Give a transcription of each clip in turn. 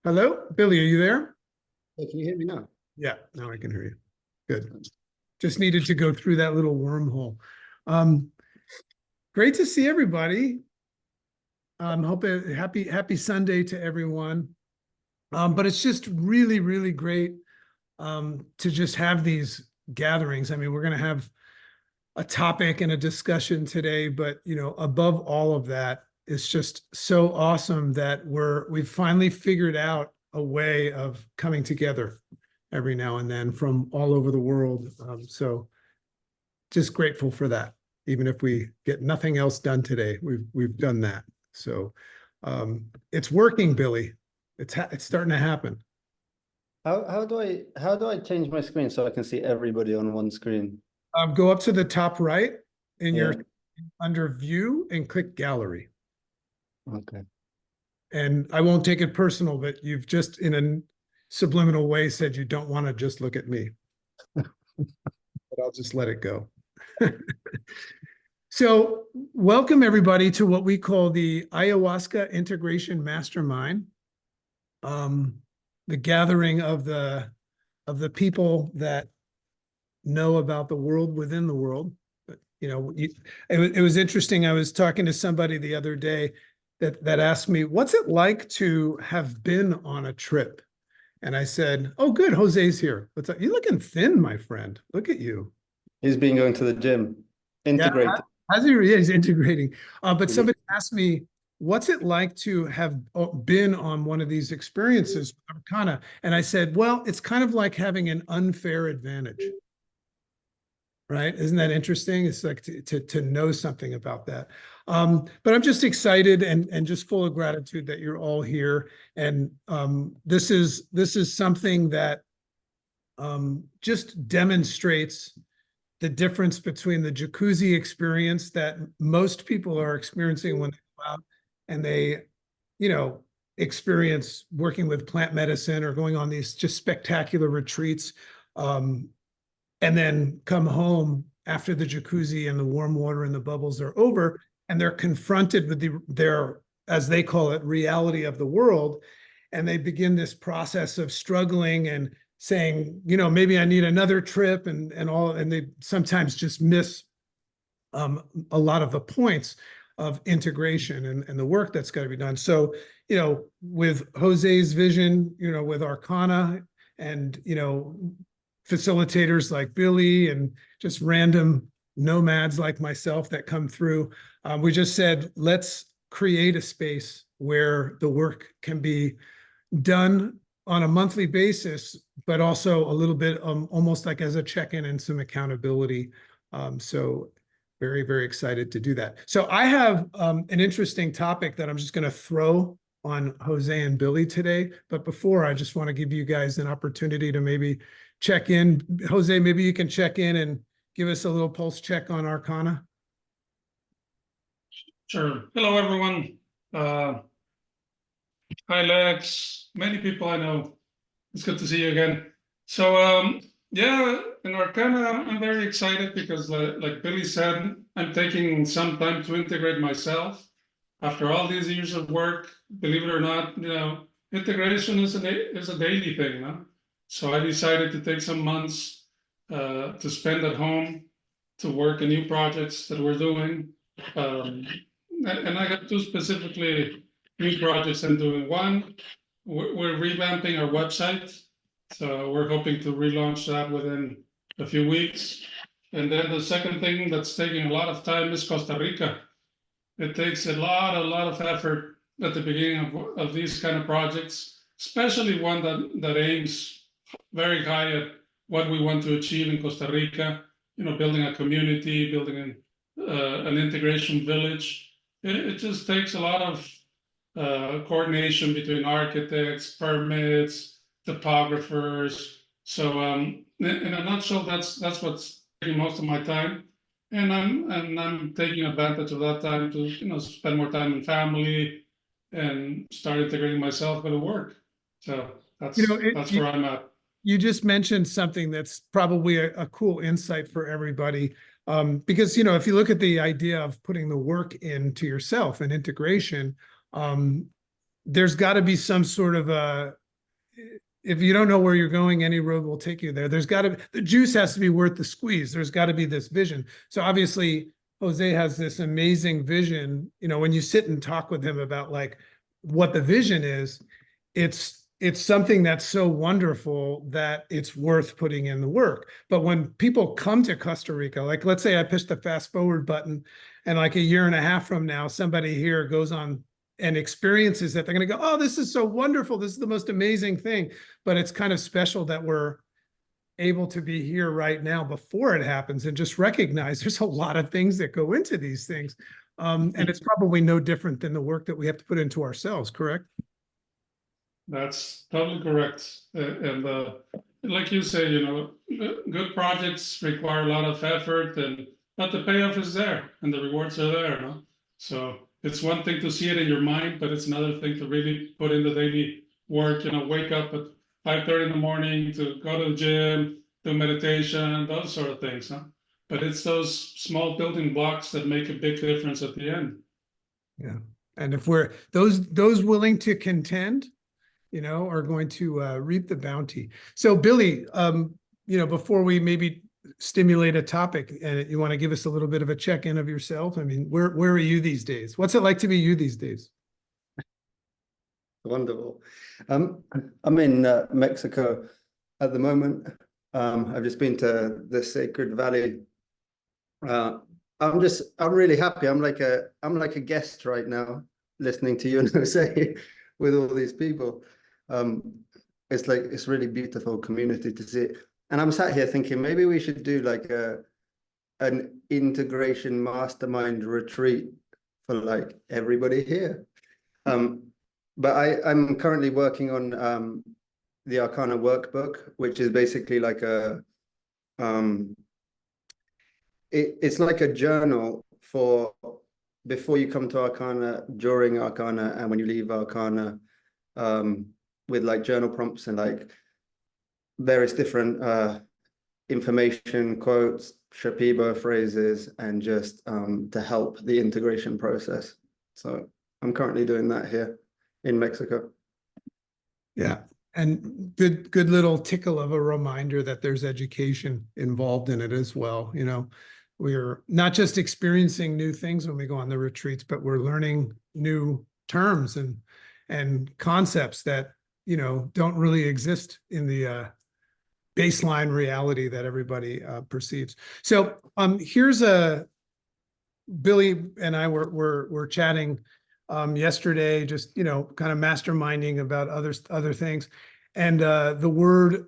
Hello, Billy, are you there? Hey, can you hear me now? Yeah, now I can hear you. Good. Just needed to go through that little wormhole. Um, Great to see everybody. Hope happy Sunday to everyone. But it's just really, really great to just have these gatherings. I mean, we're going to have a topic and a discussion today, but above all of that, it's just so awesome that we've finally figured out a way of coming together every now and then from all over the world. So just grateful for that. Even if we get nothing else done today, we've done that. So it's working, Billy. It's starting to happen. How do I change my screen so I can see everybody on one screen? Go up to the top right in Yeah. your under view and click gallery. Okay. And I won't take it personal, but you've just in a subliminal way said you don't want to just look at me. But I'll just let it go. So welcome everybody to what we call the Ayahuasca Integration Mastermind, the gathering of the people that know about the world within the world. But it was interesting. I was talking to somebody the other day that asked me, "What's it like to have been on a trip?" And I said, "Oh, good, Jose's here. What's up? You're looking thin, my friend. Look at you." He's been going to the gym. Yeah, Integrate. he's integrating. But somebody asked me, "What's it like to have been on one of these experiences with Arcana?" And I said, "Well, it's kind of like having an unfair advantage." Right? Isn't that interesting? It's like to know something about that. But I'm just excited and just full of gratitude that you're all here. And this is something that just demonstrates the difference between the jacuzzi experience that most people are experiencing when they go out and they, experience working with plant medicine or going on these just spectacular retreats. And then come home after the jacuzzi and the warm water and the bubbles are over, and they're confronted with their, as they call it, reality of the world. And they begin this process of struggling and saying, maybe I need another trip and they sometimes just miss a lot of the points of integration and the work that's got to be done. So, with Jose's vision, with Arcana and, facilitators like Billy and just random nomads like myself that come through. We just said, let's create a space where the work can be done on a monthly basis, but also a little bit almost like as a check-in and some accountability. So very, very excited to do that. So I have an interesting topic that I'm just going to throw on Jose and Billy today. But before, I just want to give you guys an opportunity to maybe check in. Jose, maybe you can check in and give us a little pulse check on Arcana. Sure. Hello, everyone. Hi, Lex. Many people I know. It's good to see you again. So, yeah, in Arcana, I'm very excited because, like Billy said, I'm taking some time to integrate myself. After all these years of work, believe it or not, integration is a daily thing, no? So I decided to take some months to spend at home to work on new projects that we're doing. And I have two specifically new projects I'm doing. One, we're revamping our website. So we're hoping to relaunch that within a few weeks. And then the second thing that's taking a lot of time is Costa Rica. It takes a lot of effort at the beginning of these kind of projects, especially one that aims very high at what we want to achieve in Costa Rica, building a community, building an integration village. It just takes a lot of coordination between architects, permits, topographers. So in a nutshell, that's what's taking most of my time. And I'm taking advantage of that time to spend more time in family and start integrating myself with the work. So that's where I'm at. You just mentioned something that's probably a cool insight for everybody. Because, if you look at the idea of putting the work into yourself and integration, there's got to be some sort of a, if you don't know where you're going, any road will take you there. There's got to, the juice has to be worth the squeeze. There's got to be this vision. So obviously Jose has this amazing vision. You know, when you sit and talk with him about like what the vision is, it's something that's so wonderful that it's worth putting in the work. But when people come to Costa Rica, like let's say I push the fast forward button and like a year and a half from now, somebody here goes on and experiences that, they're going to go, oh, this is so wonderful. This is the most amazing thing. But it's kind of special that we're able to be here right now before it happens and just recognize there's a lot of things that go into these things. And it's probably no different than the work that we have to put into ourselves, correct? That's totally correct. And like you say, you know, good projects require a lot of effort, but the payoff is there and the rewards are there, no? So it's one thing to see it in your mind, but it's another thing to really put in the daily work, you know, wake up at 5:30 in the morning to go to the gym, do meditation, those sort of things, huh? But it's those small building blocks that make a big difference at the end. Yeah. And if we're those willing to contend, you know, are going to reap the bounty. So Billy, you know, before we maybe stimulate a topic, and you want to give us a little bit of a check-in of yourself. I mean, where are you these days? What's it like to be you these days? Wonderful. I'm in Mexico at the moment. I've just been to the Sacred Valley. I'm really happy. I'm like a guest right now, listening to you and Jose with all these people. It's really beautiful community to see. And I'm sat here thinking maybe we should do like an integration mastermind retreat for like everybody here. But I'm currently working on the Arcana workbook, which is basically like it's like a journal for before you come to Arcana, during Arcana, and when you leave Arcana, with like journal prompts and like various different information, quotes, Shapibo phrases, and just to help the integration process. So I'm currently doing that here in Mexico. Yeah. And good little tickle of a reminder that there's education involved in it as well. You know, we're not just experiencing new things when we go on the retreats, but we're learning new terms and concepts that, you know, don't really exist in the baseline reality that everybody perceives. So here's Billy and I were chatting yesterday, just, you know, kind of masterminding about other things. And the word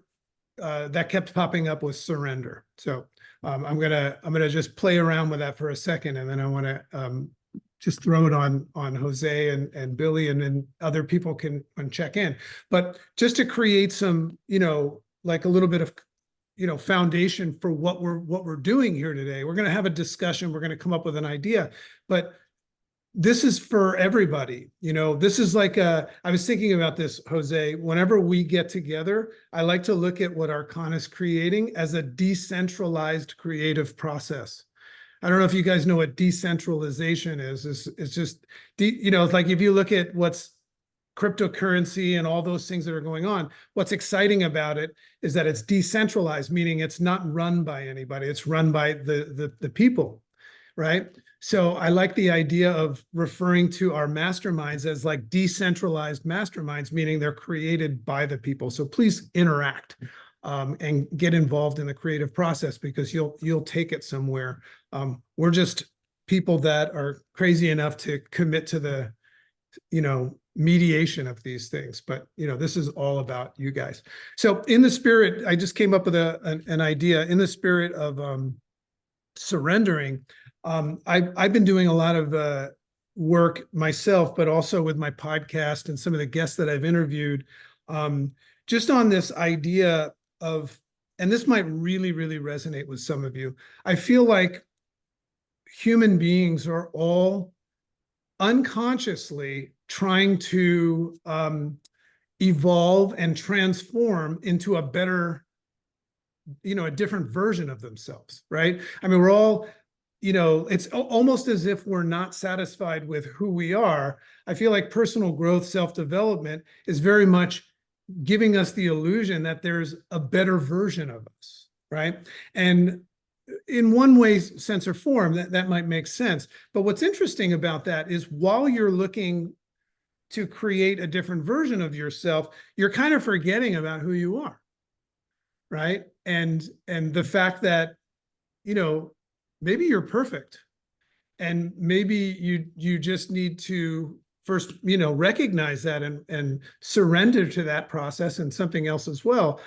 that kept popping up was surrender. So I'm gonna just play around with that for a second, and then I want to just throw it on Jose and Billy, and then other people can check in. But just to create some, you know, like a little bit of, you know, foundation for what we're doing here today. We're going to have a discussion. We're going to come up with an idea, but this is for everybody. You know, this is like I was thinking about this, Jose. Whenever we get together, I like to look at what Arcana is creating as a decentralized creative process. I don't know if you guys know what decentralization is. It's just, you know, it's like if you look at what's cryptocurrency and all those things that are going on, what's exciting about it is that it's decentralized, meaning it's not run by anybody. It's run by the people, right? So I like the idea of referring to our masterminds as like decentralized masterminds, meaning they're created by the people. So please interact and get involved in the creative process, because you'll take it somewhere. We're just people that are crazy enough to commit to the, you know, mediation of these things. But, you know, this is all about you guys. So in the spirit, I just came up with an idea in the spirit of surrendering. I've been doing a lot of work myself, but also with my podcast and some of the guests that I've interviewed, just on this idea of, and this might really, really resonate with some of you. I feel like human beings are all unconsciously trying to evolve and transform into a better, you know, a different version of themselves, right? I mean, we're all you know, it's almost as if we're not satisfied with who we are. I feel like personal growth, self-development is very much giving us the illusion that there's a better version of us, right? And in one way, sense or form, that might make sense. But what's interesting about that is while you're looking to create a different version of yourself, you're kind of forgetting about who you are, right? And the fact that, you know, maybe you're perfect, and maybe you just need to first, you know, recognize that and surrender to that process and something else as well,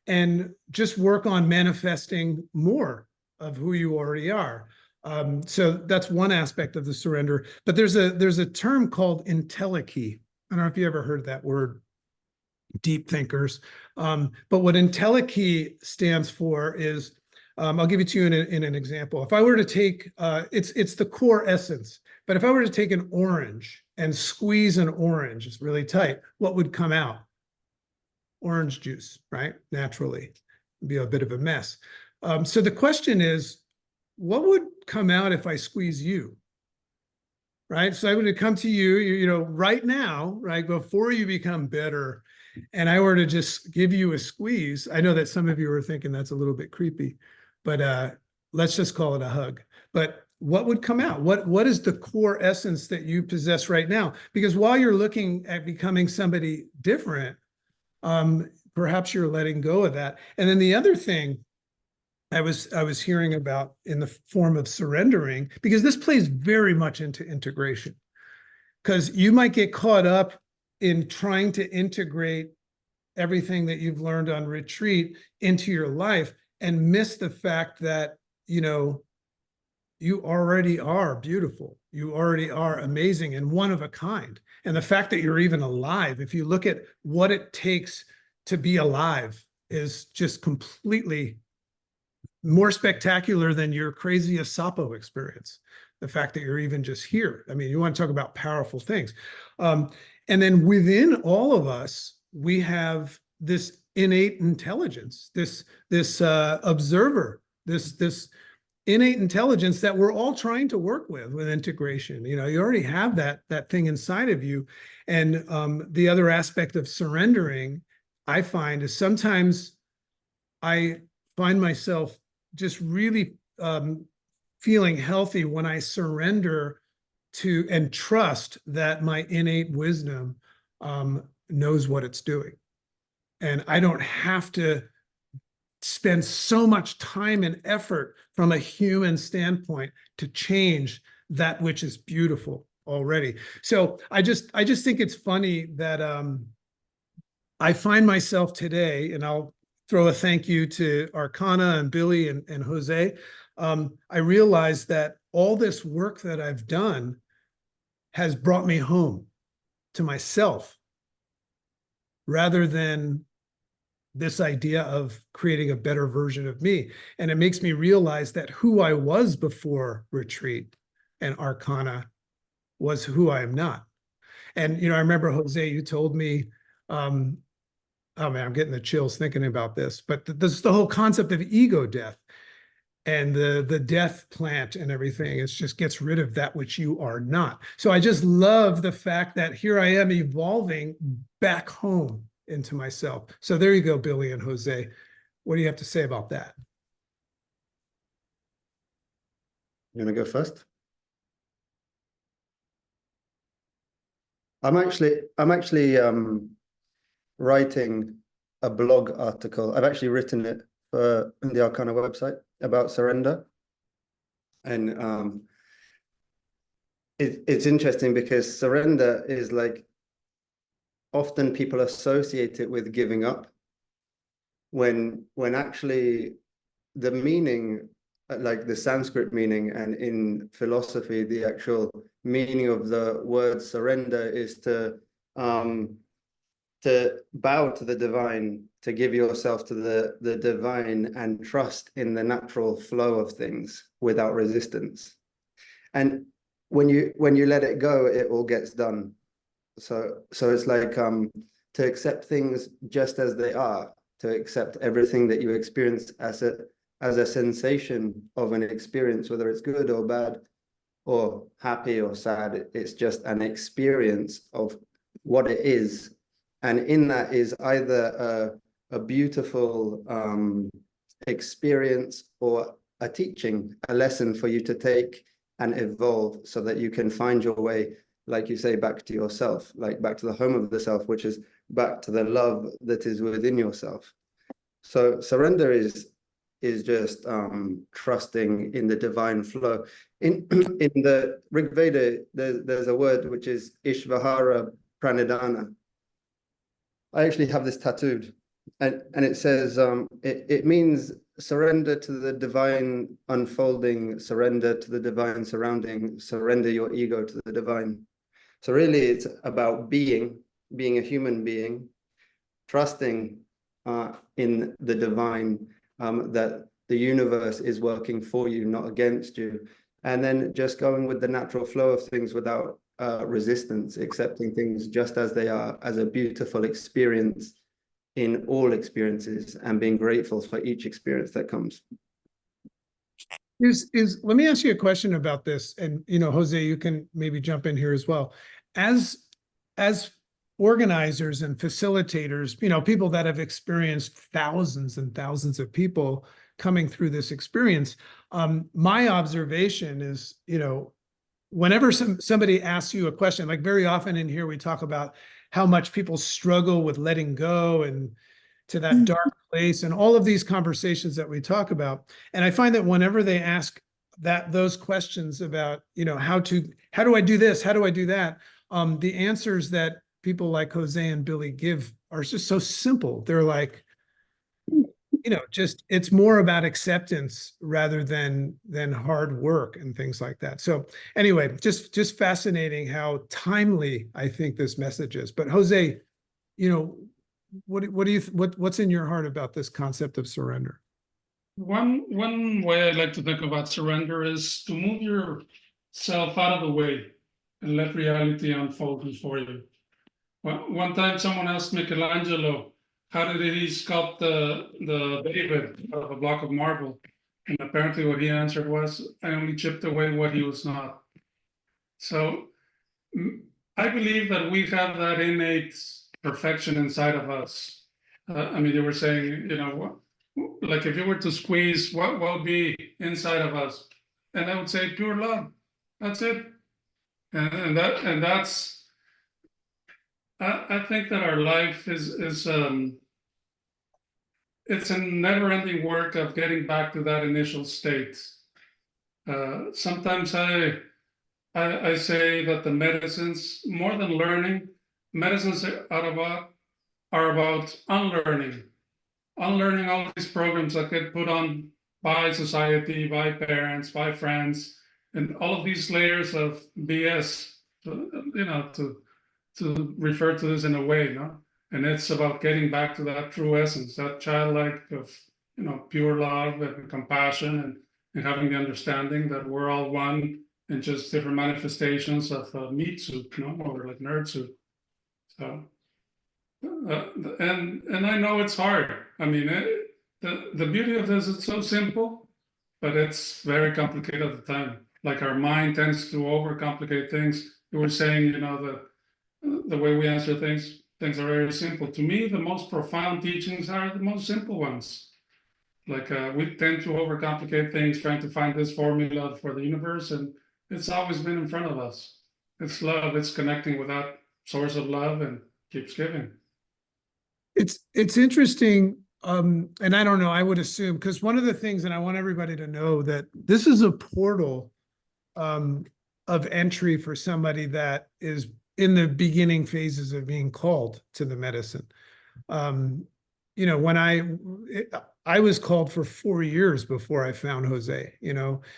and just work on manifesting more of who you already are. So that's one aspect of the surrender. But there's a term called entelechy. I don't know if you ever heard that word, deep thinkers. But what entelechy stands for is, I'll give it to you in an example. If I were to take, it's the core essence, but if I were to take an orange and squeeze an orange, it's really tight, what would come out? Orange juice, right? Naturally, it'd be a bit of a mess. So the question is, what would come out if I squeeze you? Right? So I would come to you, you know, right now, right, before you become bitter, and I were to just give you a squeeze. I know that some of you are thinking that's a little bit creepy, but let's just call it a hug. But what would come out? What is the core essence that you possess right now? Because while you're looking at becoming somebody different, perhaps you're letting go of that. And then the other thing I was hearing about in the form of surrendering, because this plays very much into integration, because you might get caught up in trying to integrate everything that you've learned on retreat into your life and miss the fact that, you know, you already are beautiful. You already are amazing and one of a kind. And the fact that you're even alive, if you look at what it takes to be alive, is just completely more spectacular than your crazy Asapo experience. The fact that you're even just here. I mean, you want to talk about powerful things. And then within all of us, we have this innate intelligence, this observer, this innate intelligence that we're all trying to work with integration. You know, you already have that thing inside of you. And the other aspect of surrendering, I find, is sometimes I find myself just really feeling healthy when I surrender to and trust that my innate wisdom knows what it's doing. And I don't have to spend so much time and effort from a human standpoint to change that which is beautiful already. So I just think it's funny that I find myself today, and I'll throw a thank you to Arcana and Billy and Jose. I realized that all this work that I've done has brought me home to myself, rather than this idea of creating a better version of me. And it makes me realize that who I was before retreat and Arcana was who I am not. And, you know, I remember, Jose, you told me, oh man, I'm getting the chills thinking about this, but this is the whole concept of ego death and the death plant and everything. It just gets rid of that which you are not. So I just love the fact that here I am evolving back home into myself. So there you go, Billy and Jose. What do you have to say about that? You want to go first? I'm actually writing a blog article. I've actually written it for the Arcana website about surrender. And it's interesting because surrender is like, often people associate it with giving up, when actually the meaning, like the Sanskrit meaning, and in philosophy, the actual meaning of the word surrender is to bow to the divine, to give yourself to the divine and trust in the natural flow of things without resistance. And when you let it go, it all gets done. So it's like to accept things just as they are, to accept everything that you experience as as a sensation of an experience, whether it's good or bad, or happy or sad. It's just an experience of what it is. And in that is either a beautiful experience or a teaching, a lesson for you to take and evolve so that you can find your way, like you say, back to yourself, like back to the home of the self, which is back to the love that is within yourself. So surrender is just trusting in the divine flow. In the Rig Veda, there's a word which is Ishvara Pranidhana. I actually have this tattooed, and it says it means surrender to the divine unfolding, surrender to the divine surrounding, surrender your ego to the divine. So really, it's about being a human being, trusting in the divine, that the universe is working for you, not against you. And then just going with the natural flow of things without resistance, accepting things just as they are, as a beautiful experience in all experiences, and being grateful for each experience that comes. Let me ask you a question about this. And, Jose, you can maybe jump in here as well. As organizers and facilitators, people that have experienced thousands and thousands of people coming through this experience, my observation is, whenever somebody asks you a question, like very often in here, we talk about how much people struggle with letting go and to that dark place and all of these conversations that we talk about. And I find that whenever they ask those questions about, how do I do this? How do I do that? The answers that people like Jose and Billy give are just so simple. They're like, just it's more about acceptance rather than hard work and things like that. So anyway, just fascinating how timely I think this message is. But Jose, what's in your heart about this concept of surrender? One way I like to think about surrender is to move yourself out of the way and let reality unfold before you. One time someone asked Michelangelo, how did he sculpt the David out of a block of marble? And apparently what he answered was, I only chipped away what he was not. So I believe that we have that innate perfection inside of us. You were saying, like if you were to squeeze, what would be inside of us? And I would say pure love. That's it. And that's, I think that our life is it's a never-ending work of getting back to that initial state. Sometimes I say that the medicines, more than learning, medicines are about unlearning all these programs that get put on by society, by parents, by friends, and all of these layers of BS, to refer to this in a way, no? And it's about getting back to that true essence, that childlike of, pure love and compassion, and having the understanding that we're all one and just different manifestations of meat soup, or like nerd soup. So, and I know it's hard. The beauty of this is so simple, but it's very complicated at the time. Like our mind tends to overcomplicate things. You were saying, the way we answer things are very simple. To me, the most profound teachings are the most simple ones. Like we tend to overcomplicate things, trying to find this formula for the universe, and it's always been in front of us. It's love. It's connecting with that source of love and keeps giving. It's interesting. And I don't know, I would assume, because one of the things, and I want everybody to know that this is a portal of entry for somebody that is in the beginning phases of being called to the medicine. When I was called for 4 years before I found Jose,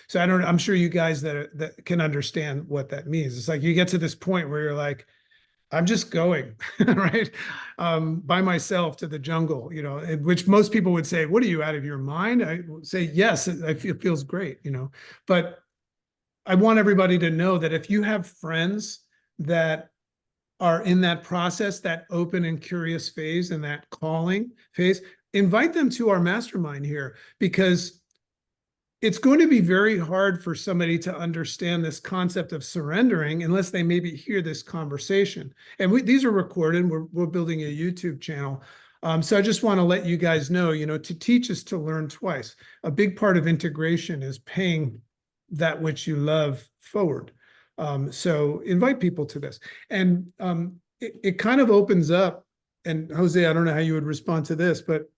so I'm sure you guys that can understand what that means. It's like you get to this point where you're like, I'm just going, right, by myself to the jungle, which most people would say, what are you, out of your mind? I would say, yes, it feels great, but I want everybody to know that if you have friends that are in that process, that open and curious phase and that calling phase, invite them to our mastermind here, because it's going to be very hard for somebody to understand this concept of surrendering unless they maybe hear this conversation. And these are recorded. We're building a YouTube channel. So I just want to let you guys know, to teach is to learn twice. A big part of integration is paying that which you love forward. So invite people to this. And it kind of opens up, and Jose, I don't know how you would respond to this, but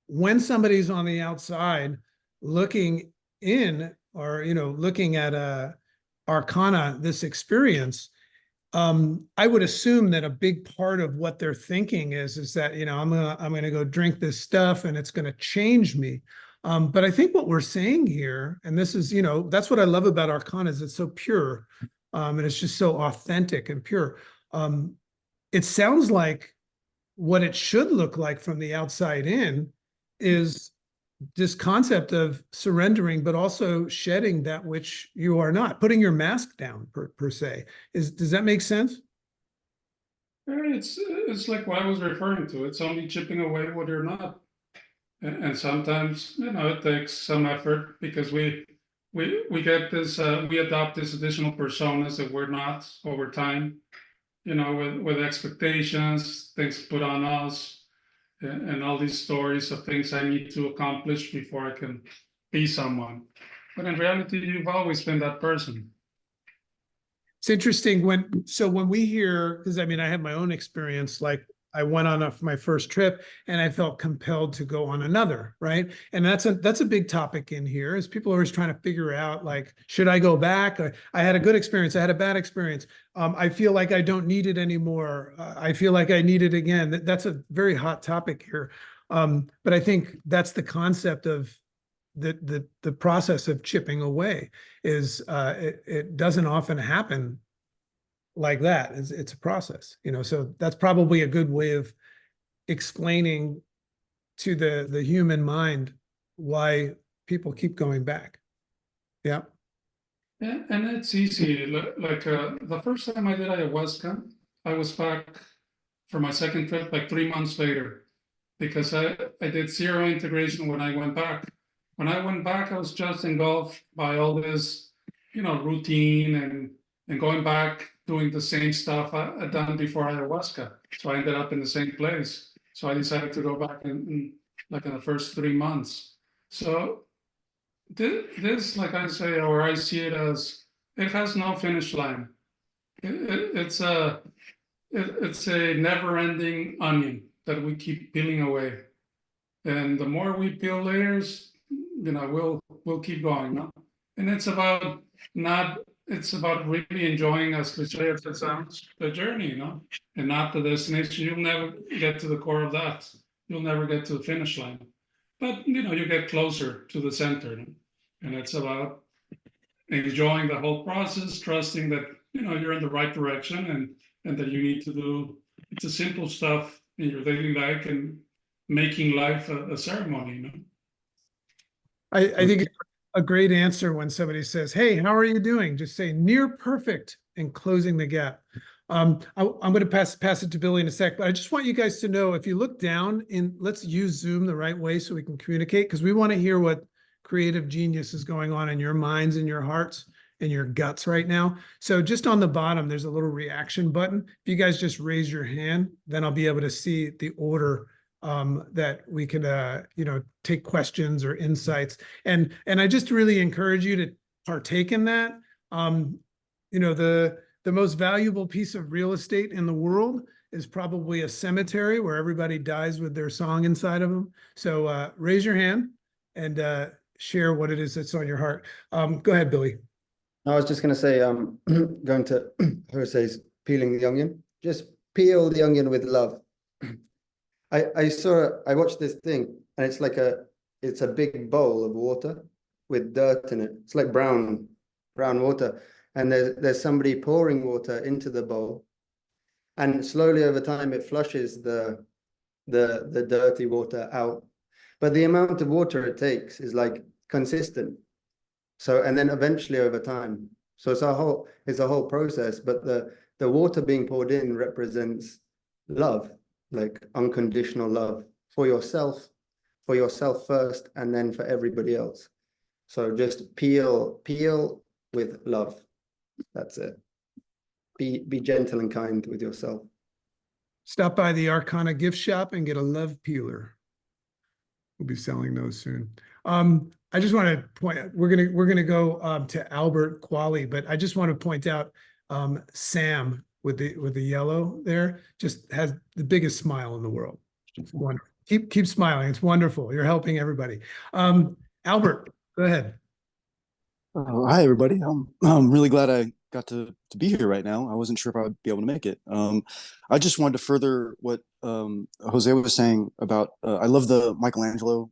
when somebody's on the outside looking in, or looking at a arcana, this experience, I would assume that a big part of what they're thinking is that I'm gonna go drink this stuff and it's gonna change me. But I think what we're saying here, and this is that's what I love about arcana, is it's so pure, and it's just so authentic and pure. It sounds like what it should look like from the outside in is this concept of surrendering, but also shedding that which you are not, putting your mask down per se. Does that make sense? It's like what I was referring to. It's only chipping away what you're not, and sometimes it takes some effort because we get this we adopt this additional personas that we're not over time. With expectations, things put on us, and all these stories of things I need to accomplish before I can be someone. But in reality, you've always been that person. It's interesting when we hear, because I have my own experience, like I went on my first trip and I felt compelled to go on another, right? And that's a big topic in here, is people are always trying to figure out, like, should I go back? I had a good experience. I had a bad experience. I feel like I don't need it anymore. I feel like I need it again. That's a very hot topic here. But I think that's the concept of the process of chipping away is it doesn't often happen like that. It's a process, so that's probably a good way of explaining to the human mind why people keep going back. Yeah. Yeah, and it's easy. Like the first time I did ayahuasca, I was back for my second trip like 3 months later, because I did zero integration when I went back. When I went back, I was just engulfed by all this, routine and going back, doing the same stuff I'd done before ayahuasca. So I ended up in the same place. So I decided to go back in the first 3 months. So this, like I say, or I see it as, it has no finish line. It's a never-ending onion that we keep peeling away, and the more we peel layers, we'll keep going, no? And it's about really enjoying, as cliche as it sounds, the journey, and not the destination. You'll never get to the core of that. You'll never get to the finish line, but you get closer to the center, no? And it's about enjoying the whole process, trusting that you're in the right direction, and that you need to do the simple stuff in your daily life and making life a ceremony. I think it's a great answer when somebody says, "Hey, how are you doing?" Just say near perfect and closing the gap. I'm going to pass it to Billy in a sec, but I just want you guys to know, if you look down let's use Zoom the right way so we can communicate, because we want to hear what creative genius is going on in your minds and your hearts and your guts right now. So just on the bottom, there's a little reaction button. If you guys just raise your hand, then I'll be able to see the order that we can, take questions or insights. And I just really encourage you to partake in that. The most valuable piece of real estate in the world is probably a cemetery where everybody dies with their song inside of them. So raise your hand and share what it is that's on your heart. Go ahead, Billy. I was just going to say, going to Jose's peeling the onion. Just peel the onion with love. I watched this thing, and it's a big bowl of water with dirt in it. It's like brown water, and there's somebody pouring water into the bowl, and slowly over time it flushes the dirty water out. But the amount of water it takes is like consistent. So, and then eventually over time. So it's a whole process, but the water being poured in represents love, like unconditional love for yourself first, and then for everybody else. So just peel with love. That's it. Be gentle and kind with yourself. Stop by the Arcana gift shop and get a love peeler. We'll be selling those soon. I just want to point out, we're gonna go to Albert Qualley, but I just want to point out Sam with the yellow there just has the biggest smile in the world. It's wonderful. Keep smiling. It's wonderful. You're helping everybody. Albert, go ahead. Hi, everybody. I'm really glad I got to be here right now. I wasn't sure if I would be able to make it. I just wanted to further what Jose was saying about, I love the Michelangelo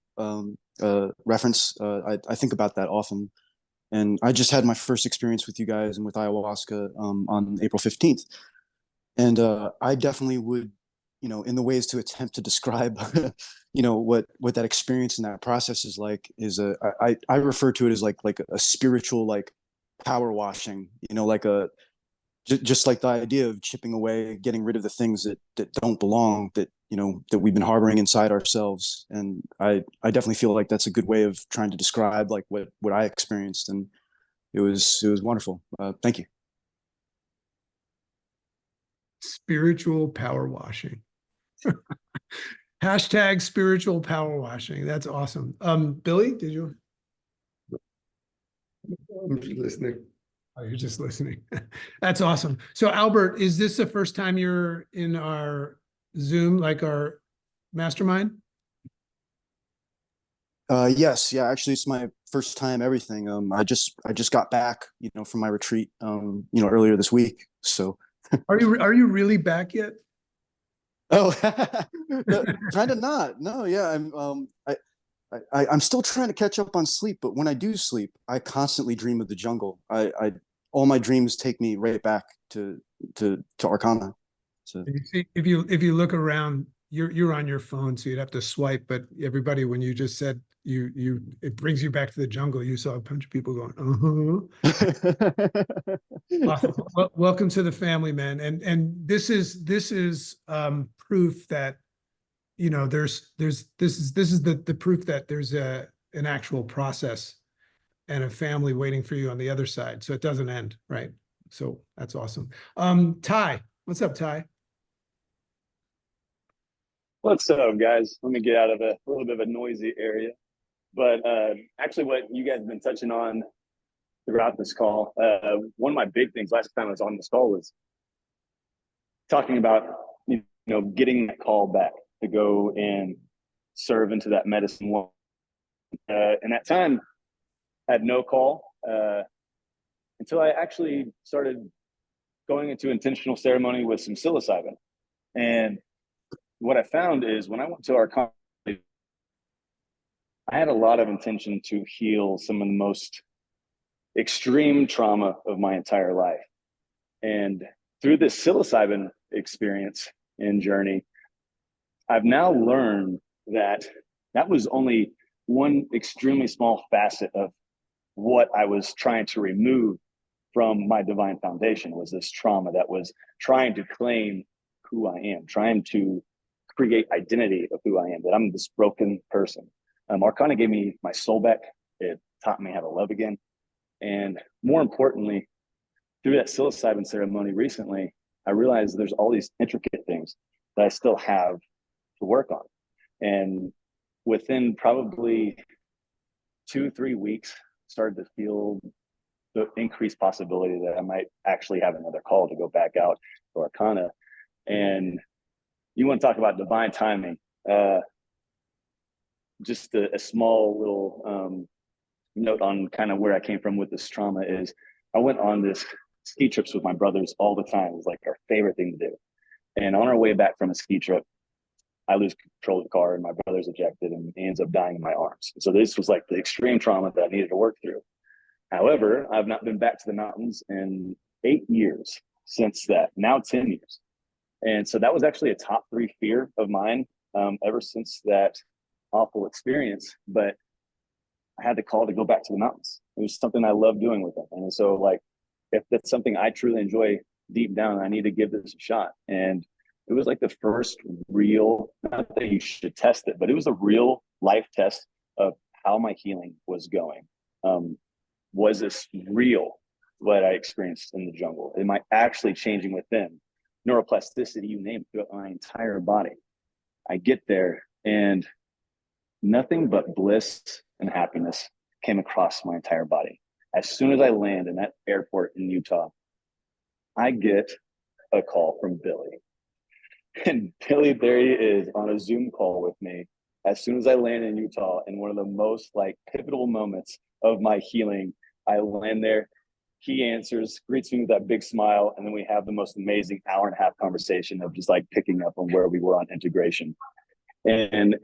reference. I think about that often. And I just had my first experience with you guys and with ayahuasca on April 15th. And I definitely would, in the ways to attempt to describe, what that experience and that process is like is I refer to it as like a spiritual, like power washing, just like the idea of chipping away, getting rid of the things that don't belong, that we've been harboring inside ourselves. And I definitely feel like that's a good way of trying to describe like what I experienced, and it was wonderful. Thank you. Spiritual power washing. Hashtag spiritual power washing. That's awesome. Billy, did you? I'm just listening. Oh, you're just listening. That's awesome. So Albert, is this the first time you're in our Zoom, like our mastermind? Yes, yeah, actually it's my first time everything. I just got back, from my retreat, earlier this week. So Are you really back yet? oh, no, kind of not. No, yeah, I'm still trying to catch up on sleep, but when I do sleep, I constantly dream of the jungle. I all my dreams take me right back to Arcana. So You see, if you look around, you're on your phone, so you'd have to swipe. But everybody, when you just said it brings you back to the jungle. You saw a bunch of people going, Awesome. Well, welcome to the family, man. And this is proof that this is the proof that there's an actual process and a family waiting for you on the other side. So it doesn't end, right? So that's awesome. Ty, what's up, Ty? What's up, guys? Let me get out of a little bit of a noisy area. But actually, what you guys have been touching on throughout this call, one of my big things last time I was on this call was talking about, getting that call back to go and serve into that medicine world. And that time, I had no call until I actually started going into intentional ceremony with some psilocybin. And what I found is when I went to our conference, I had a lot of intention to heal some of the most extreme trauma of my entire life. And through this psilocybin experience and journey, I've now learned that that was only one extremely small facet of what I was trying to remove from my divine foundation, was this trauma that was trying to claim who I am, trying to create identity of who I am, that I'm this broken person. Arcana gave me my soul back. It taught me how to love again. And more importantly, through that psilocybin ceremony recently, I realized there's all these intricate things that I still have to work on. And within probably 2-3 weeks, started to feel the increased possibility that I might actually have another call to go back out to Arcana. And you want to talk about divine timing. Just a small little note on kind of where I came from with this trauma is I went on this ski trips with my brothers all the time. It was like our favorite thing to do. And on our way back from a ski trip, I lose control of the car and my brother's ejected and he ends up dying in my arms. So this was like the extreme trauma that I needed to work through. However, I've not been back to the mountains in 8 years since that, now 10 years. And so that was actually a top 3 fear of mine ever since that awful experience. But I had the call to go back to the mountains. It was something I love doing with them. And so like, if that's something I truly enjoy deep down, I need to give this a shot. And it was like the first real, not that you should test it, but it was a real life test of how my healing was going. Was this real, what I experienced in the jungle? Am I actually changing within? Neuroplasticity, you name it, throughout my entire body. I get there and nothing but bliss and happiness came across my entire body. As soon as I land in that airport in Utah, I get a call from Billy. And Billy, there he is on a Zoom call with me as soon as I land in Utah, in one of the most like pivotal moments of my healing. I land there, he answers, greets me with that big smile, and then we have the most amazing hour-and-a-half conversation of just like picking up on where we were on integration. And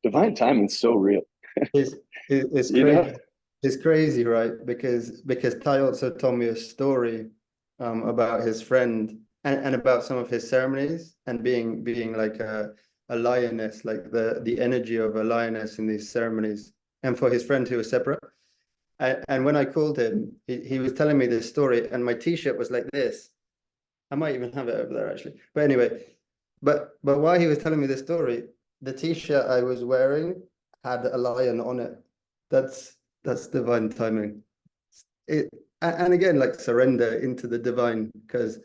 divine timing is so real. It's You know? crazy. It's crazy, right? Because Ty also told me a story about his friend and about some of his ceremonies and being like a lioness, like the energy of a lioness in these ceremonies. And for his friend who was separate. And when I called him, he was telling me this story, and my t-shirt was like this. I might even have it over there actually. But anyway, but while he was telling me this story, the t-shirt I was wearing had a lion on it. That's divine timing. And again, like surrender into the divine, because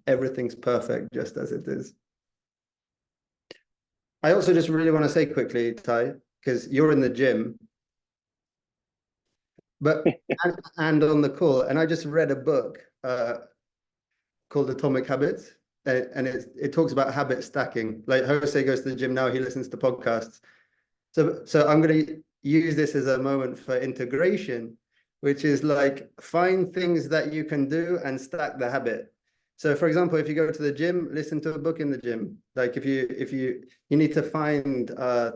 everything's perfect just as it is. I also just really want to say quickly, Ty, because you're in the gym, but and on the call, and I just read a book called Atomic Habits, and it talks about habit stacking. Like Jose goes to the gym now, he listens to podcasts. So I'm going to use this as a moment for integration, which is like find things that you can do and stack the habit. So for example, if you go to the gym, listen to a book in the gym. Like if you need to find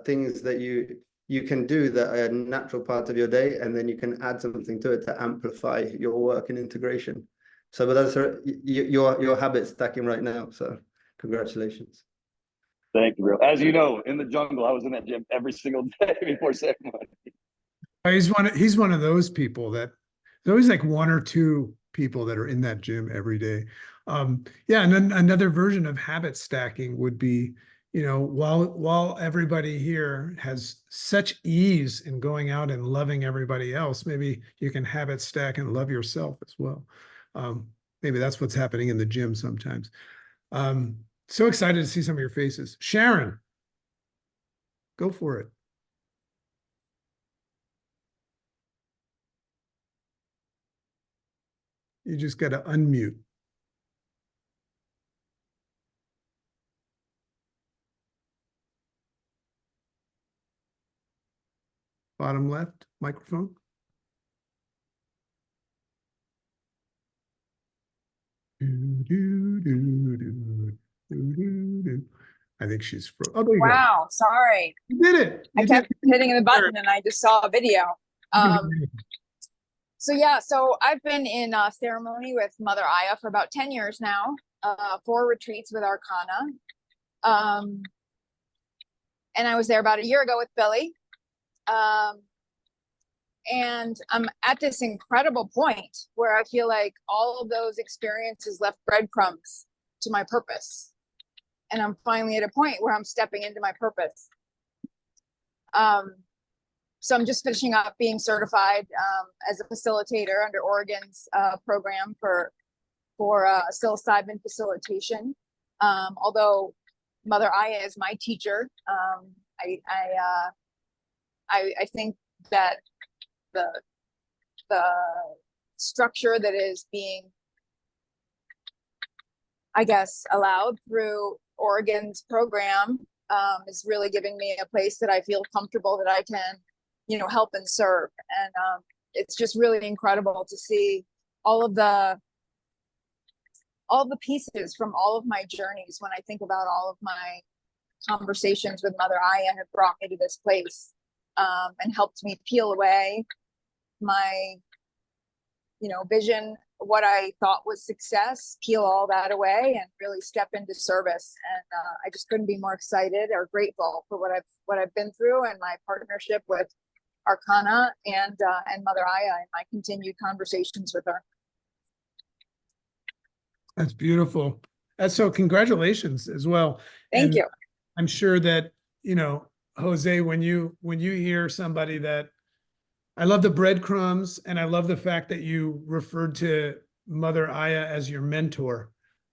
things that you can do that are a natural part of your day, and then you can add something to it to amplify your work and integration. So but that's your habit stacking right now. So congratulations. Thank you, bro. As you know, in the jungle, I was in that gym every single day before ceremony. He's one of those people that there's always like one or two people that are in that gym every day. Yeah, and then another version of habit stacking would be, you know, while everybody here has such ease in going out and loving everybody else, maybe you can habit stack and love yourself as well. Maybe that's what's happening in the gym sometimes. So excited to see some of your faces. Sharon, go for it. You just got to unmute. Bottom left microphone. I think she's oh, there you Wow, sorry. go. You did it. I kept hitting the button and I just saw a video. So yeah, so I've been in ceremony with Mother Aya for about 10 years now, 4 retreats with Arcana. And I was there about a year ago with Billy. And I'm at this incredible point where I feel like all of those experiences left breadcrumbs to my purpose. And I'm finally at a point where I'm stepping into my purpose. So I'm just finishing up being certified as a facilitator under Oregon's program for psilocybin facilitation. Although Mother Aya is my teacher, I think that the structure that is being, I guess, allowed through Oregon's program is really giving me a place that I feel comfortable that I can, you know, help and serve. And it's just really incredible to see all of the pieces from all of my journeys. When I think about all of my conversations with Mother Aya have brought me to this place and helped me peel away my, you know, vision, what I thought was success, peel all that away and really step into service. And I just couldn't be more excited or grateful for what I've been through and my partnership with Arcana and Mother Aya and my continued conversations with her. That's beautiful. So congratulations as well. Thank you. I'm sure that, you know, Jose, when you hear somebody that, I love the breadcrumbs, and I love the fact that you referred to Mother Aya as your mentor.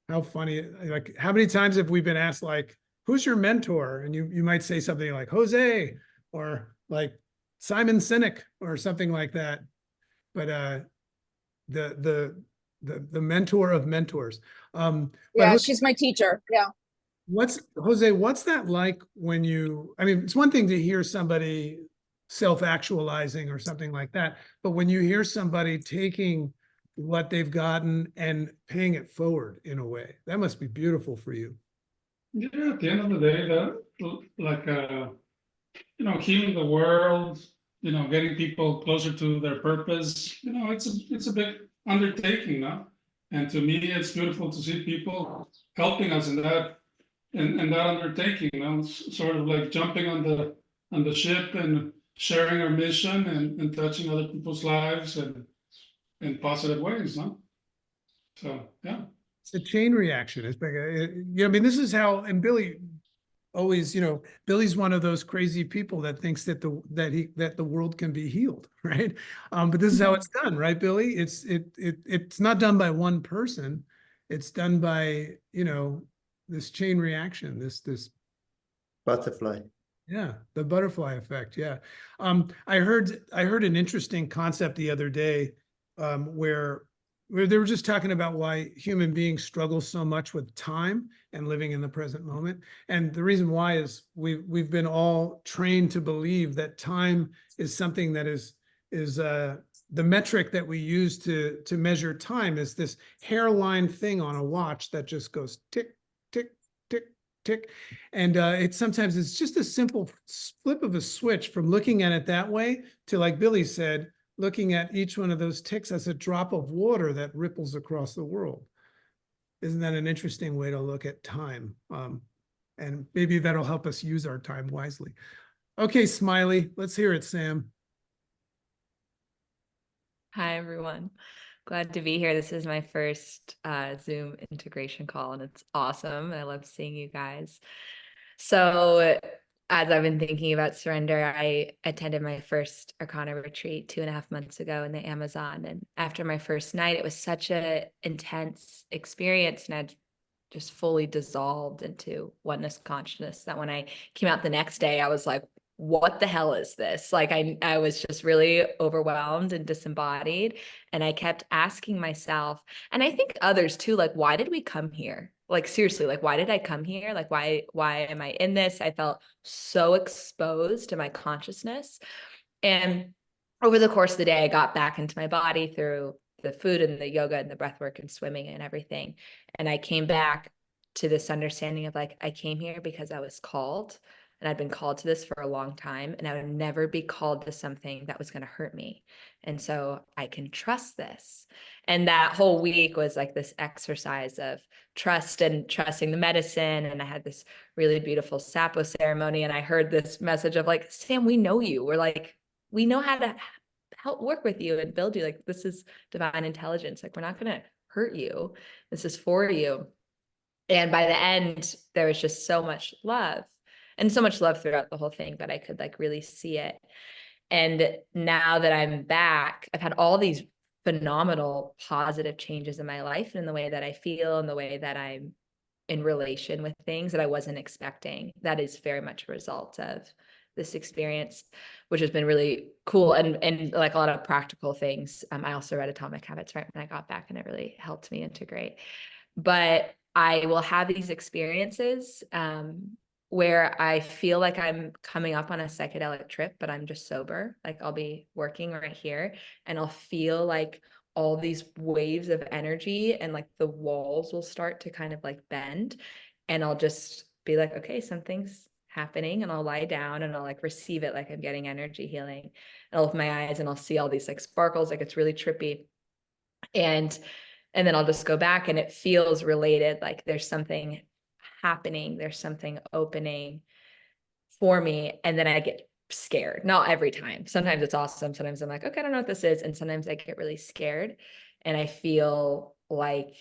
How funny! Like, how many times have we been asked, like, who's your mentor? And you might say something like Jose, or like Simon Sinek, or something like that. But the mentor of mentors. But Yeah, Jose, she's my teacher. Yeah. what's that like when you, I mean, it's one thing to hear somebody self-actualizing or something like that, but when you hear somebody taking what they've gotten and paying it forward in a way, that must be beautiful for you. Yeah, at the end of the day, like healing the world, getting people closer to their purpose, it's a big undertaking now. And to me, it's beautiful to see people helping us in that that undertaking, sort of like jumping on the ship and sharing our mission and touching other people's lives and in positive ways, no? So yeah. It's a chain reaction. It's like, I mean, this is how, and Billy always, Billy's one of those crazy people that thinks that the world can be healed, right? But this is how it's done, right, Billy? It's not done by one person. It's done by, this chain reaction, this Butterfly. yeah, the butterfly effect. Yeah. I heard an interesting concept the other day, where they were just talking about why human beings struggle so much with time and living in the present moment. And the reason why is we've been all trained to believe that time is something that is the metric that we use to measure time is this hairline thing on a watch that just goes tick, tick, tick, tick. And sometimes it's just a simple flip of a switch from looking at it that way to, like Billy said, looking at each one of those ticks as a drop of water that ripples across the world. Isn't that an interesting way to look at time? And maybe that'll help us use our time wisely. Okay, Smiley, let's hear it, Sam. Hi, everyone. Glad to be here. This is my first Zoom integration call, and it's awesome. I love seeing you guys. So, as I've been thinking about surrender, I attended my first Arcana retreat 2.5 months ago in the Amazon. And after my first night, it was such an intense experience, and I just fully dissolved into oneness consciousness that when I came out the next day, I was like, what the hell is this? Like I was just really overwhelmed and disembodied. And I kept asking myself, and I think others too, like, why did we come here? Like, seriously, like, why did I come here? Like, why am I in this? I felt so exposed to my consciousness. And over the course of the day, I got back into my body through the food and the yoga and the breath work and swimming and everything. And I came back to this understanding of like, I came here because I was called, and I'd been called to this for a long time, and I would never be called to something that was going to hurt me. And so I can trust this. And that whole week was like this exercise of trust and trusting the medicine. And I had this really beautiful Sapo ceremony. And I heard this message of like, Sam, we know you. We're like, we know how to help work with you and build you. Like, this is divine intelligence. Like, we're not going to hurt you. This is for you. And by the end, there was just so much love, and so much love throughout the whole thing that I could like really see it. And now that I'm back, I've had all these phenomenal positive changes in my life and in the way that I feel and the way that I'm in relation with things that I wasn't expecting. That is very much a result of this experience, which has been really cool, and like a lot of practical things. I also read Atomic Habits right when I got back, and it really helped me integrate. But I will have these experiences where I feel like I'm coming up on a psychedelic trip, but I'm just sober. Like I'll be working right here, and I'll feel like all these waves of energy, and like the walls will start to kind of like bend, and I'll just be like, okay, something's happening, and I'll lie down and I'll like receive it like I'm getting energy healing. And I'll open my eyes and I'll see all these like sparkles, like it's really trippy. And then I'll just go back, and it feels related. Like there's something happening, there's something opening for me. And then I get scared. Not every time. Sometimes it's awesome. Sometimes I'm like, okay, I don't know what this is. And sometimes I get really scared, and I feel like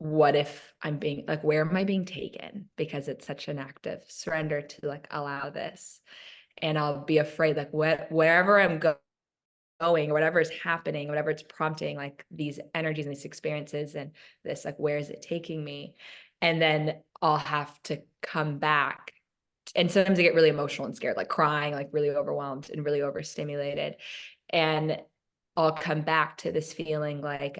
what if I'm being like, where am I being taken? Because it's such an active surrender to like allow this. And I'll be afraid, like wherever I'm going, or whatever is happening, whatever it's prompting, like these energies and these experiences and this, like, where is it taking me? And then I'll have to come back. And sometimes I get really emotional and scared, like crying, like really overwhelmed and really overstimulated. And I'll come back to this feeling like,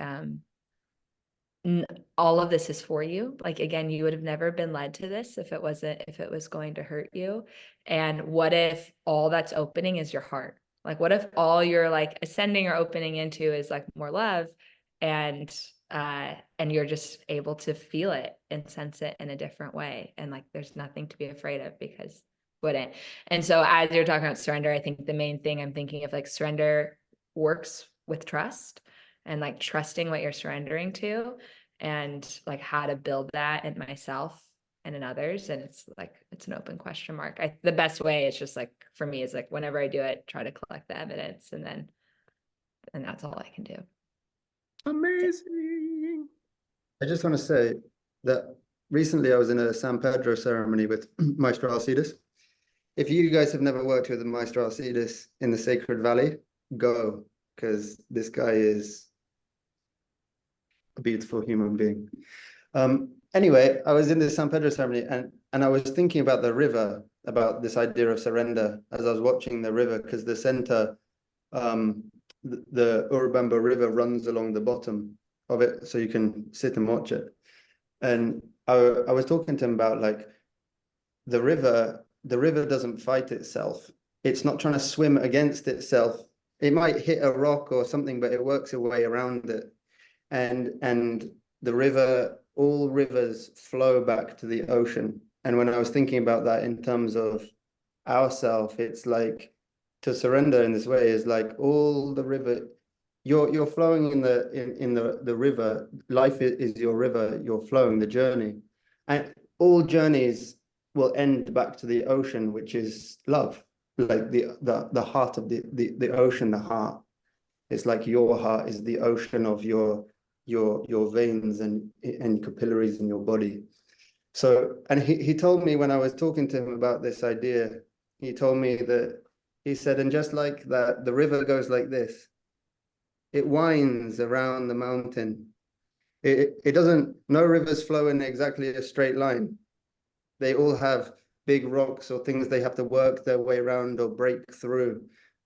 all of this is for you. Like, again, you would have never been led to this if it was going to hurt you. And what if all that's opening is your heart? Like, what if all you're like ascending or opening into is like more love, and you're just able to feel it and sense it in a different way. And like, there's nothing to be afraid of, because wouldn't. And so as you're talking about surrender, I think the main thing I'm thinking of, like, surrender works with trust, and like trusting what you're surrendering to, and like how to build that in myself and in others. And it's like, it's an open question mark. The best way is just like, for me, is like, whenever I do it, try to collect the evidence, and that's all I can do. Amazing. I just want to say that recently I was in a San Pedro ceremony with Maestro Alcides. If you guys have never worked with Maestro Alcides in the Sacred Valley, go, because this guy is a beautiful human being. Anyway, I was in the San Pedro ceremony, and I was thinking about the river, about this idea of surrender as I was watching the river, because the center, the Urubamba River runs along the bottom of it, so you can sit and watch it. And I was talking to him about, like, the river doesn't fight itself. It's not trying to swim against itself. It might hit a rock or something, but it works a way around it. And the river, all rivers flow back to the ocean. And when I was thinking about that in terms of ourself, it's like, to surrender in this way is like, all the river, you're flowing in the river. Life is your river. You're flowing the journey, and all journeys will end back to the ocean, which is love. Like the heart of the ocean. The heart, it's like your heart is the ocean of your veins and capillaries in your body. So, and he told me, when I was talking to him about this idea, he told me that, he said, and just like that, the river goes like this. It winds around the mountain. It doesn't, no rivers flow in exactly a straight line. They all have big rocks or things they have to work their way around or break through.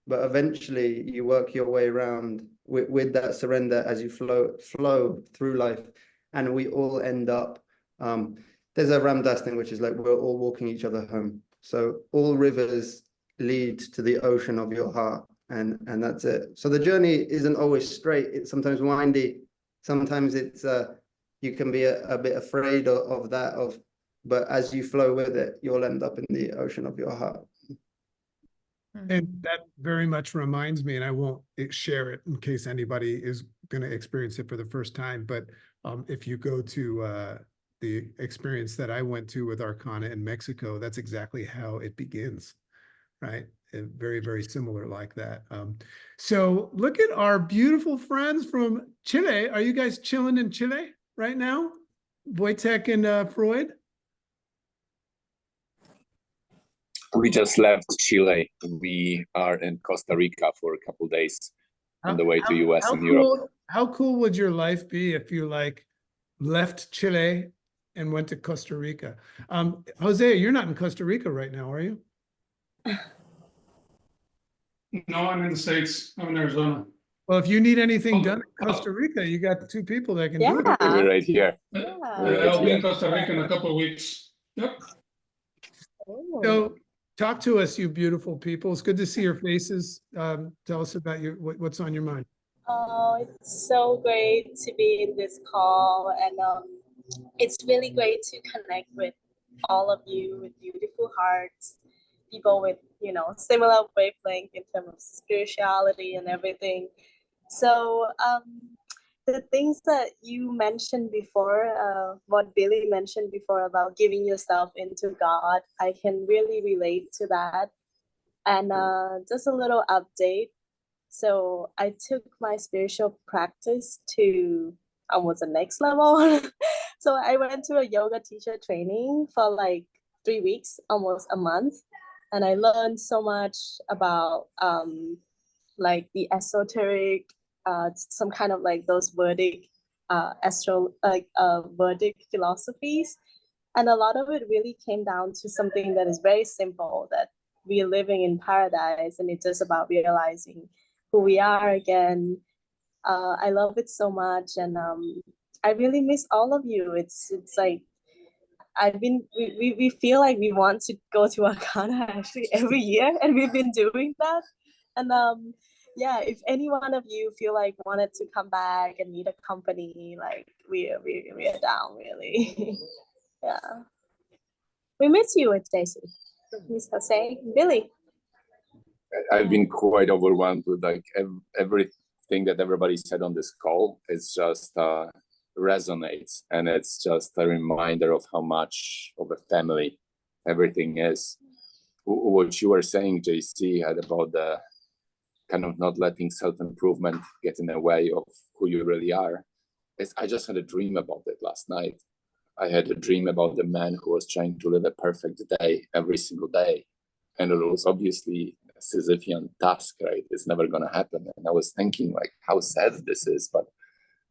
But eventually you work your way around with that surrender as you flow through life. And we all end up, there's a Ram Dass thing, which is like, we're all walking each other home. So all rivers lead to the ocean of your heart, and that's it. So the journey isn't always straight. It's sometimes windy. Sometimes it's you can be a bit afraid of that, but as you flow with it, you'll end up in the ocean of your heart. And that very much reminds me, and I won't share it in case anybody is going to experience it for the first time, but if you go to the experience that I went to with Arcana in Mexico, that's exactly how it begins, right? Very, very similar like that. So look at our beautiful friends from Chile. Are you guys chilling in Chile right now? Wojtek and Freud? We just left Chile. We are in Costa Rica for a couple of days on the way to US and Europe. How cool would your life be if you like left Chile and went to Costa Rica? Jose, you're not in Costa Rica right now, are you? No, I'm in the States. I'm in Arizona. Well, if you need anything done in Costa Rica, you got two people that can do it. We're right here. I'll be in Costa Rica in a couple of weeks. Yep. So talk to us, you beautiful people. It's good to see your faces. Tell us about what's on your mind. Oh, it's so great to be in this call, and it's really great to connect with all of you with beautiful hearts, people with, similar wavelength in terms of spirituality and everything. So the things that you mentioned before, what Billy mentioned before about giving yourself into God, I can really relate to that. And just a little update. So I took my spiritual practice to almost the next level. So I went to a yoga teacher training for like 3 weeks, almost a month, and I learned so much about like the esoteric, some kind of like those Vedic, Vedic philosophies, and a lot of it really came down to something that is very simple, that we are living in paradise, and it's just about realizing who we are again. I love it so much, and I really miss all of you. It's like we feel like we want to go to Akana actually every year, and we've been doing that. And yeah, if any one of you feel like wanted to come back and meet a company, like we are down really. Yeah, we miss you, it's Stacy, Miss Jose, Billy. I've been quite overwhelmed with like everything that everybody said on this call. It's just resonates, and it's just a reminder of how much of a family everything is. What you were saying, JC, had about the kind of not letting self-improvement get in the way of who you really are. I just had a dream about it last night. I had a dream about a man who was trying to live a perfect day every single day. And it was obviously a Sisyphean task, right? It's never going to happen. And I was thinking like how sad this is, but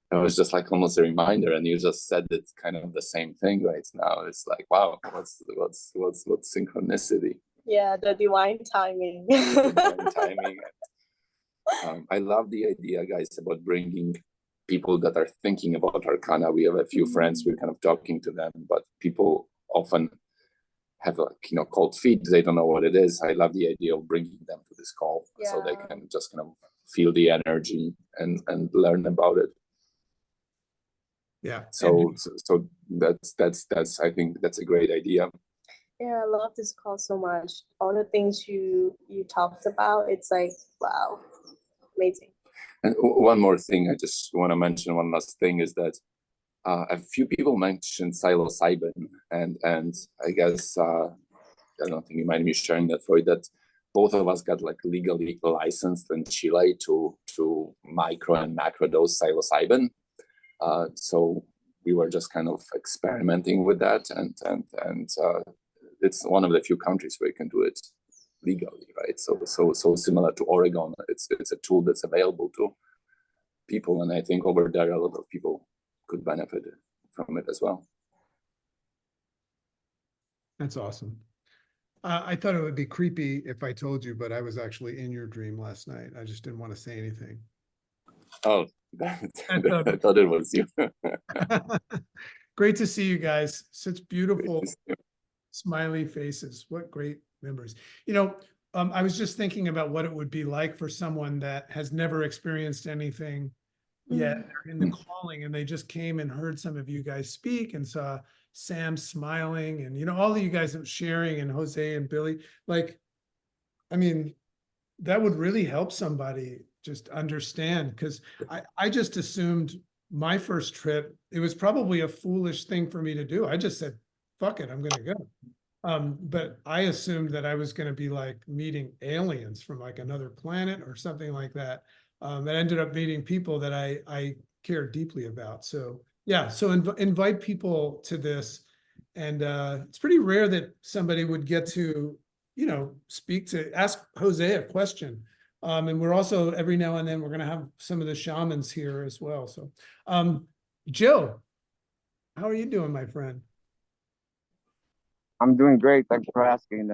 it was just like almost a reminder. And you just said it's kind of the same thing right now. It's like, wow, what's synchronicity? Yeah, the divine timing. Divine timing. I love the idea, guys, about bringing people that are thinking about Arcana. We have a few friends, we're kind of talking to them, but people often have like, cold feet. They don't know what it is. I love the idea of bringing them to this call so they can just kind of feel the energy and learn about it. Yeah. So that's I think that's a great idea. Yeah, I love this call so much. All the things you talked about, it's like, wow, amazing. And one more thing, I just want to mention one last thing is that a few people mentioned psilocybin, and I guess I don't think you mind me sharing that for you, that both of us got like legally licensed in Chile to micro and macro dose psilocybin. So we were just kind of experimenting with that, and it's one of the few countries where you can do it legally, right? So similar to Oregon, it's a tool that's available to people, and I think over there a lot of people could benefit from it as well. That's awesome. I thought it would be creepy if I told you, but I was actually in your dream last night. I just didn't want to say anything. Oh, I thought it was you. Great to see you guys. Such beautiful smiley faces. What great memories. I was just thinking about what it would be like for someone that has never experienced anything yet. They're in the calling, and they just came and heard some of you guys speak and saw Sam smiling, and all of you guys sharing, and Jose and Billy. Like, I mean, that would really help somebody just understand, because I just assumed my first trip, it was probably a foolish thing for me to do. I just said, fuck it, I'm gonna go. But I assumed that I was going to be like meeting aliens from like another planet or something like that. I ended up meeting people that I care deeply about. So yeah, so invite people to this. And it's pretty rare that somebody would get to, ask Jose a question. And we're also, every now and then, we're going to have some of the shamans here as well. So Joe, how are you doing, my friend? I'm doing great. Thanks for asking.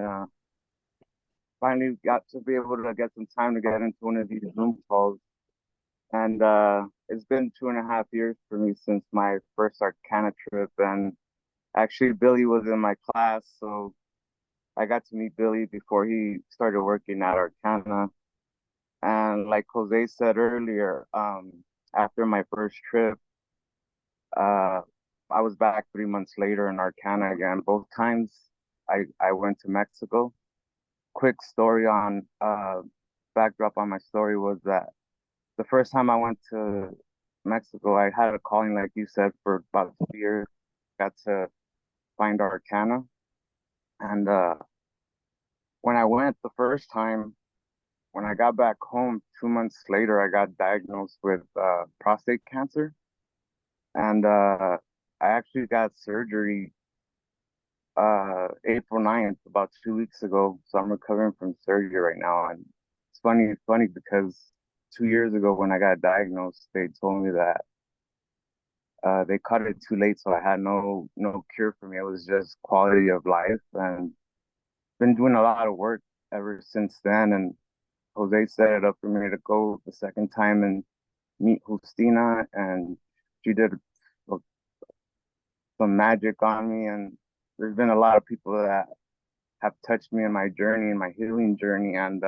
Finally got to be able to get some time to get into one of these Zoom calls. And it's been 2.5 years for me since my first Arcana trip. And actually, Billy was in my class. So I got to meet Billy before he started working at Arcana. And like Jose said earlier, after my first trip, I was back 3 months later in Arcana again. Both times I went to Mexico. Quick story on backdrop on my story was that the first time I went to Mexico, I had a calling, like you said, for about 2 years. Got to find Arcana. And when I went the first time, when I got back home 2 months later, I got diagnosed with prostate cancer. And I actually got surgery April 9th, about 2 weeks ago. So I'm recovering from surgery right now. And it's funny because 2 years ago when I got diagnosed, they told me that they caught it too late, so I had no cure for me. It was just quality of life, and been doing a lot of work ever since then. And Jose set it up for me to go the second time and meet Justina, and she did some magic on me. And there's been a lot of people that have touched me in my journey, in my healing journey. And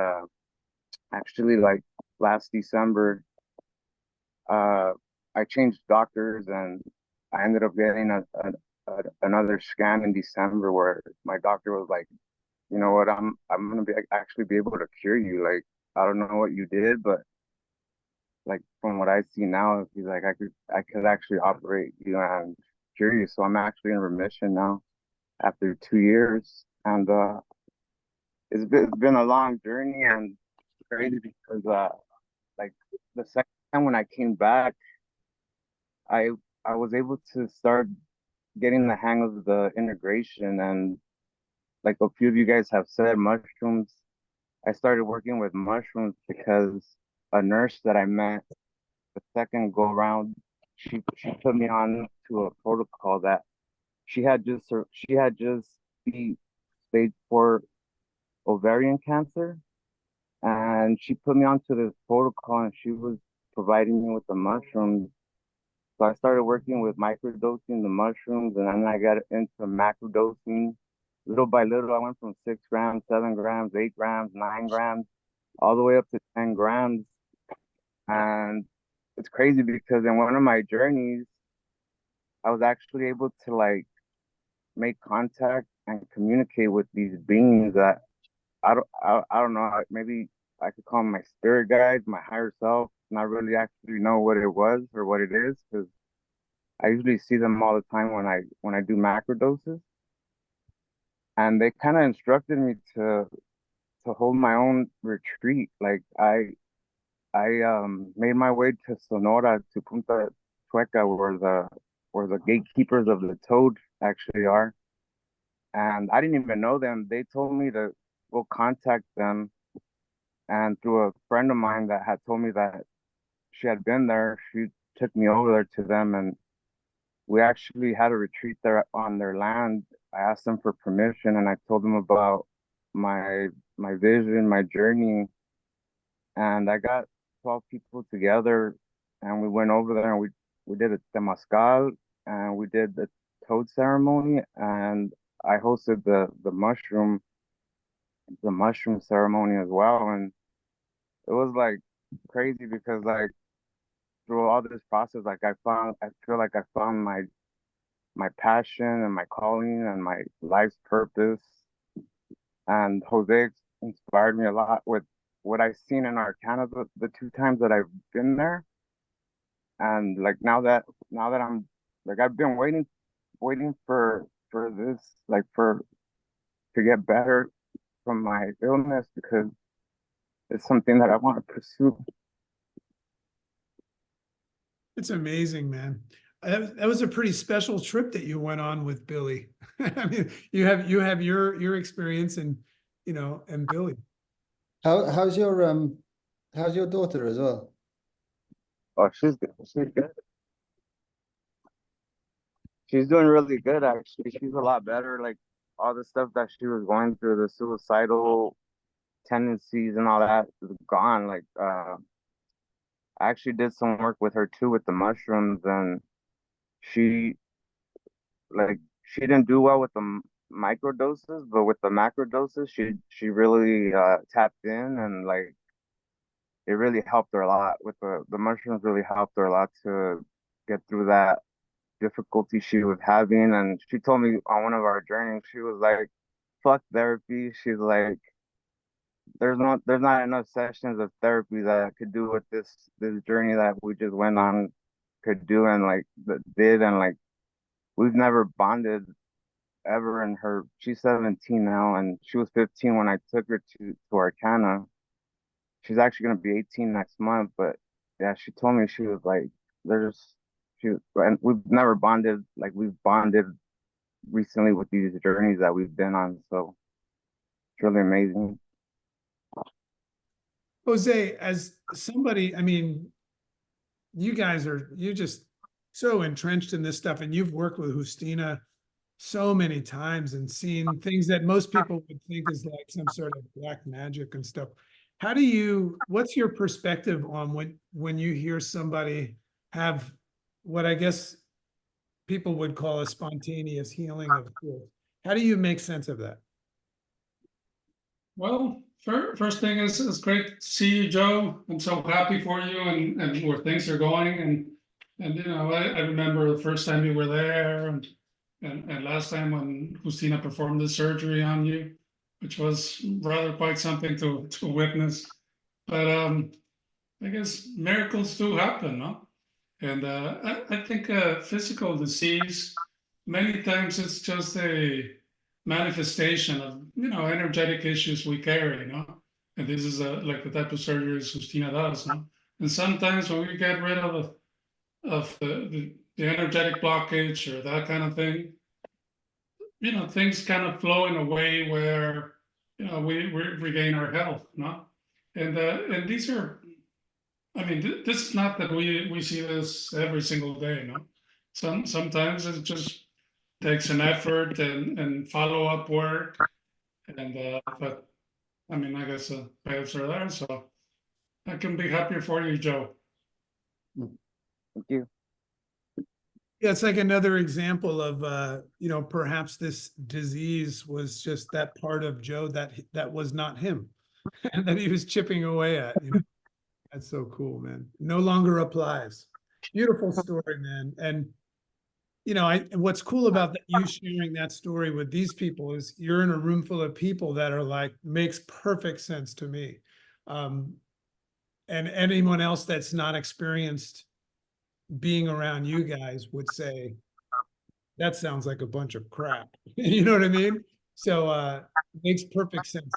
actually, like last December, uh, I changed doctors, and I ended up getting another scan in December where my doctor was like, you know what, I'm gonna be actually be able to cure you. Like, I don't know what you did, but like from what I see now, he's like, I could actually operate you and cure you. So I'm actually in remission now after 2 years. And it's been a long journey, and it's crazy because like the second time when I came back, I I was able to start getting the hang of the integration. And like a few of you guys have said, mushrooms. I started working with mushrooms because a nurse that I met the second go around, she put me on to a protocol that she had just beat stage 4 ovarian cancer, and she put me onto this protocol, and she was providing me with the mushrooms. So I started working with microdosing the mushrooms, and then I got into macrodosing. Little by little, I went from 6 grams, 7 grams, 8 grams, 9 grams, all the way up to 10 grams. And it's crazy because in one of my journeys, I was actually able to like make contact and communicate with these beings that I don't know, maybe I could call them my spirit guides, my higher self, not really actually know what it was or what it is, because I usually see them all the time when I do macro doses. And they kind of instructed me to hold my own retreat. Like I made my way to Sonora, to Punta Chueca, where the gatekeepers of the toad actually are. And I didn't even know them. They told me to go contact them. And through a friend of mine that had told me that she had been there, she took me over there to them, and we actually had a retreat there on their land. I asked them for permission, and I told them about my my vision, my journey, and I got 12 people together, and we went over there, and we did a temazcal, and we did the toad ceremony, and I hosted the mushroom ceremony as well. And it was like crazy because like through all this process, like I feel like I found my passion and my calling and my life's purpose. And Jose inspired me a lot with what I've seen in Arcana the 2 times that I've been there. And like now that I'm like I've been waiting for this, like for to get better from my illness, because it's something that I want to pursue. It's amazing, man. That was a pretty special trip that you went on with Billy. I mean, you have your experience and and Billy. How's your daughter as well? Oh, she's good. She's good. She's doing really good, actually. She's a lot better. Like all the stuff that she was going through, the suicidal tendencies and all that is gone. Like I actually did some work with her too with the mushrooms, and she she didn't do well with the micro doses, but with the macro doses, she really tapped in, and like it really helped her a lot. With the mushrooms, really helped her a lot to get through that difficulty she was having. And she told me on one of our journeys, she was like, "Fuck therapy." She's like, there's not enough sessions of therapy that could do what this journey that we just went on could do, and like that did. And like we've never bonded ever. And she's 17 now, and she was 15 when I took her to Arcana. She's actually gonna be 18 next month. But yeah, she told me, she was like, there's and we've never bonded like we've bonded recently with these journeys that we've been on. So it's really amazing. Jose, as somebody, I mean, you're just so entrenched in this stuff, and you've worked with Justina so many times and seen things that most people would think is like some sort of black magic and stuff. What's your perspective on when you hear somebody have what I guess people would call a spontaneous healing of guilt? How do you make sense of that? Well, first thing is it's great to see you, Joe. I'm so happy for you and where things are going. And you know, I remember the first time you were there and last time when Justina performed the surgery on you, which was rather quite something to witness. But I guess miracles do happen, no? And I think physical disease, many times it's just a manifestation of, you know, energetic issues we carry, no? And this is like the type of surgeries Justina does, no? And sometimes when we get rid of the energetic blockage or that kind of thing, you know, things kind of flow in a way where, you know, we regain our health, no? And these are, I mean, this is not that we see this every single day, no? Sometimes it just takes an effort and follow-up work. And but I mean, I guess the payoffs are there, so I can be happier for you, Joe. Thank you. Yeah, it's like another example of you know, perhaps this disease was just that part of Joe that was not him and that he was chipping away at, you know. That's so cool, man. No longer applies. Beautiful story, man. And you know, what's cool about you sharing that story with these people is you're in a room full of people that are like, makes perfect sense to me. And anyone else that's not experienced being around you guys would say, that sounds like a bunch of crap. You know what I mean? So makes perfect sense.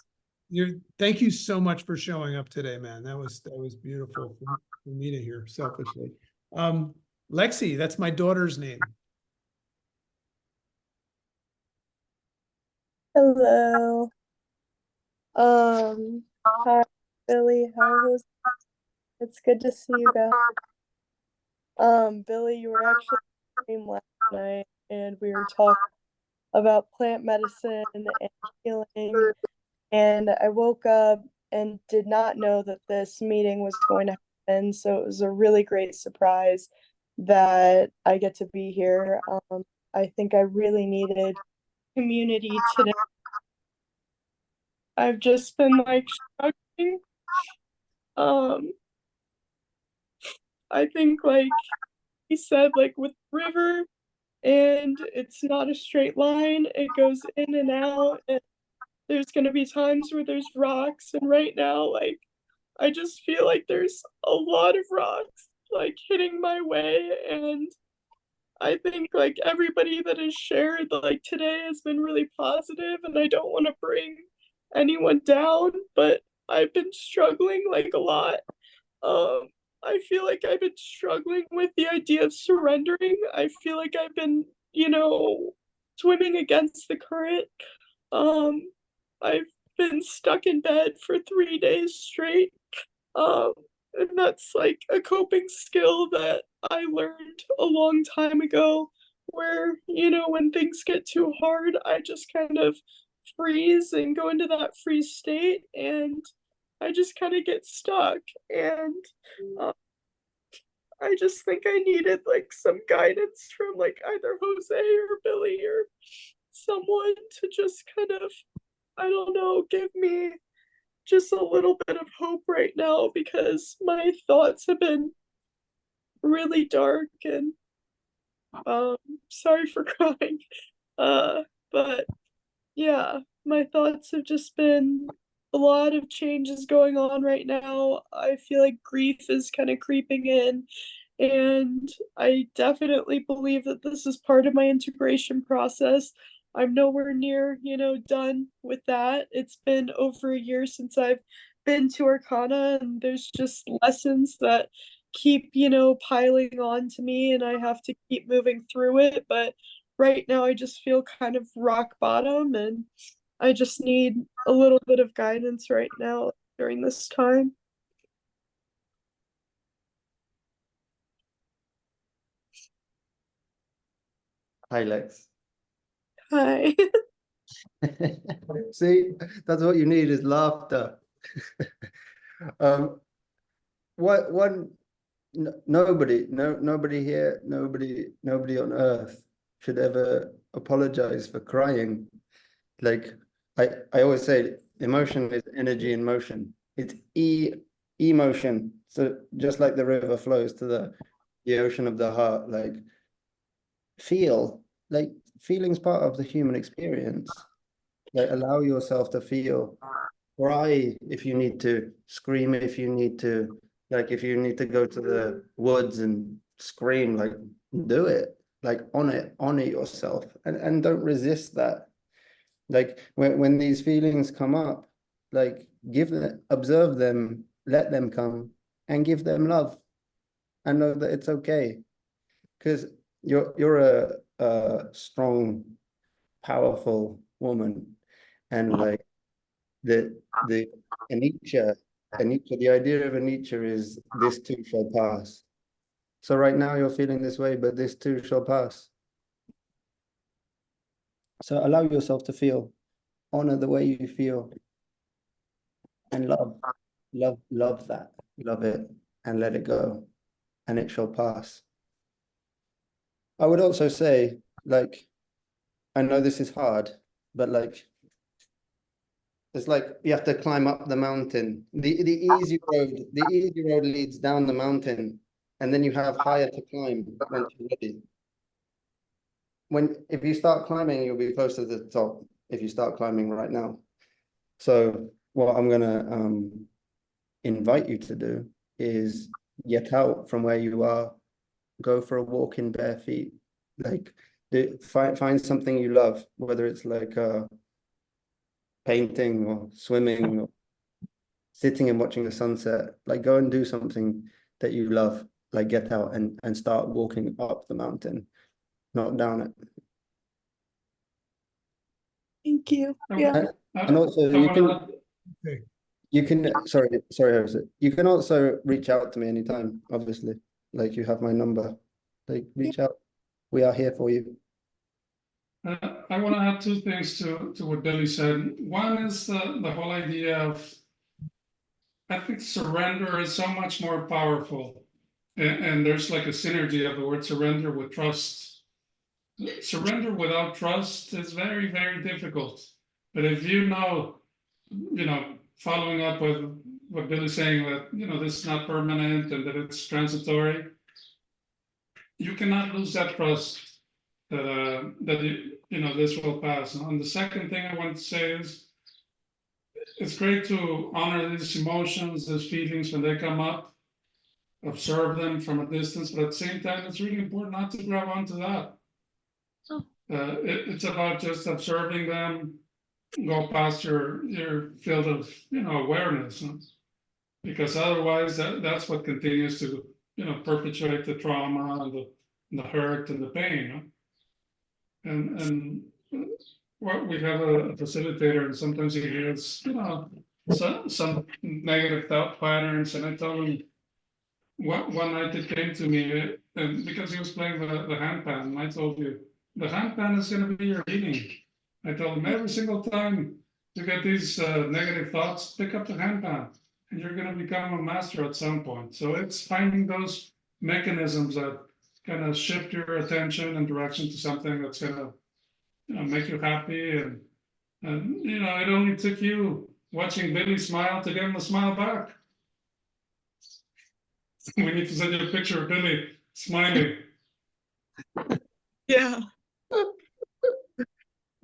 Thank you so much for showing up today, man. That was beautiful for me to hear selfishly. Lexi, that's my daughter's name. Hello. Hi, Billy. Hi, Jose. It's good to see you guys. Billy, you were actually in the stream last night, and we were talking about plant medicine and healing. And I woke up and did not know that this meeting was going to happen, so it was a really great surprise that I get to be here. I think I really needed community today. I've just been like struggling. I think like he said, like with river, and it's not a straight line, it goes in and out, and there's gonna be times where there's rocks, and right now, like, I just feel like there's a lot of rocks like hitting my way, and I think like everybody that has shared like today has been really positive, and I don't want to bring anyone down, but I've been struggling like a lot. I feel like I've been struggling with the idea of surrendering. I feel like I've been, you know, swimming against the current. I've been stuck in bed for 3 days straight. And that's like a coping skill that I learned a long time ago, where, you know, when things get too hard, I just kind of freeze and go into that freeze state, and I just kind of get stuck. And I just think I needed like some guidance from like either Jose or Billy or someone to just kind of, I don't know, give me just a little bit of hope right now, because my thoughts have been really dark. And sorry for crying. But yeah, my thoughts have just been a lot of changes going on right now. I feel like grief is kind of creeping in, and I definitely believe that this is part of my integration process. I'm nowhere near, you know, done with that. It's been over a year since I've been to Arcana, and there's just lessons that keep, piling on to me and I have to keep moving through it. But right now I just feel kind of rock bottom and I just need a little bit of guidance right now during this time. Hi, Lex. Hi. See, that's what you need is laughter. Nobody here, nobody on earth should ever apologize for crying. Like I always say, emotion is energy in motion. It's emotion. So just like the river flows to the ocean of the heart, like feeling's part of the human experience. Like allow yourself to feel. Cry if you need to, scream if you need to, like if you need to go to the woods and scream, like do it, like honor yourself, and don't resist that. Like when these feelings come up, like observe them, let them come, and give them love, and know that it's okay, because you're a strong, powerful woman, and like the anicca, the idea of anicca is this too shall pass. So right now you're feeling this way, but this too shall pass. So allow yourself to feel, honor the way you feel, and love that, love it, and let it go, and it shall pass. I would also say, like, I know this is hard, but like, it's like you have to climb up the mountain. The easy road leads down the mountain, and then you have higher to climb once you're ready. If you start climbing, you'll be close to the top if you start climbing right now. So what I'm gonna invite you to do is get out from where you are, go for a walk in bare feet, like find something you love, whether it's like painting or swimming or sitting and watching the sunset. Like go and do something that you love, like get out and start walking up the mountain, not down it. Thank you. Yeah. And also you can sorry Jose. You can also reach out to me anytime, obviously. Like you have my number. Like reach out. We are here for you. I want to add two things to what Billy said. One is the whole idea of, I think surrender is so much more powerful. And there's like a synergy of the word surrender with trust. Surrender without trust is very, very difficult. But if following up with what Billy's saying, that, this is not permanent and that it's transitory, you cannot lose that trust that this will pass. And the second thing I want to say is, it's great to honor these emotions, these feelings when they come up, observe them from a distance, but at the same time, it's really important not to grab onto that. It's about just observing them, go past your field of awareness, because otherwise that's what continues to perpetuate the trauma and the hurt and the pain. And what we have a facilitator, and sometimes he hears some negative thought patterns, and I tell him, one night it came to me, and because he was playing the handpan, and I told you, the handpan is going to be your healing. I told him, every single time you get these negative thoughts, pick up the handpan, and you're going to become a master at some point. So it's finding those mechanisms that kind of shift your attention and direction to something that's going to make you happy. And it only took you watching Billy smile to get him to smile back. We need to send you a picture of Billy smiling. Yeah.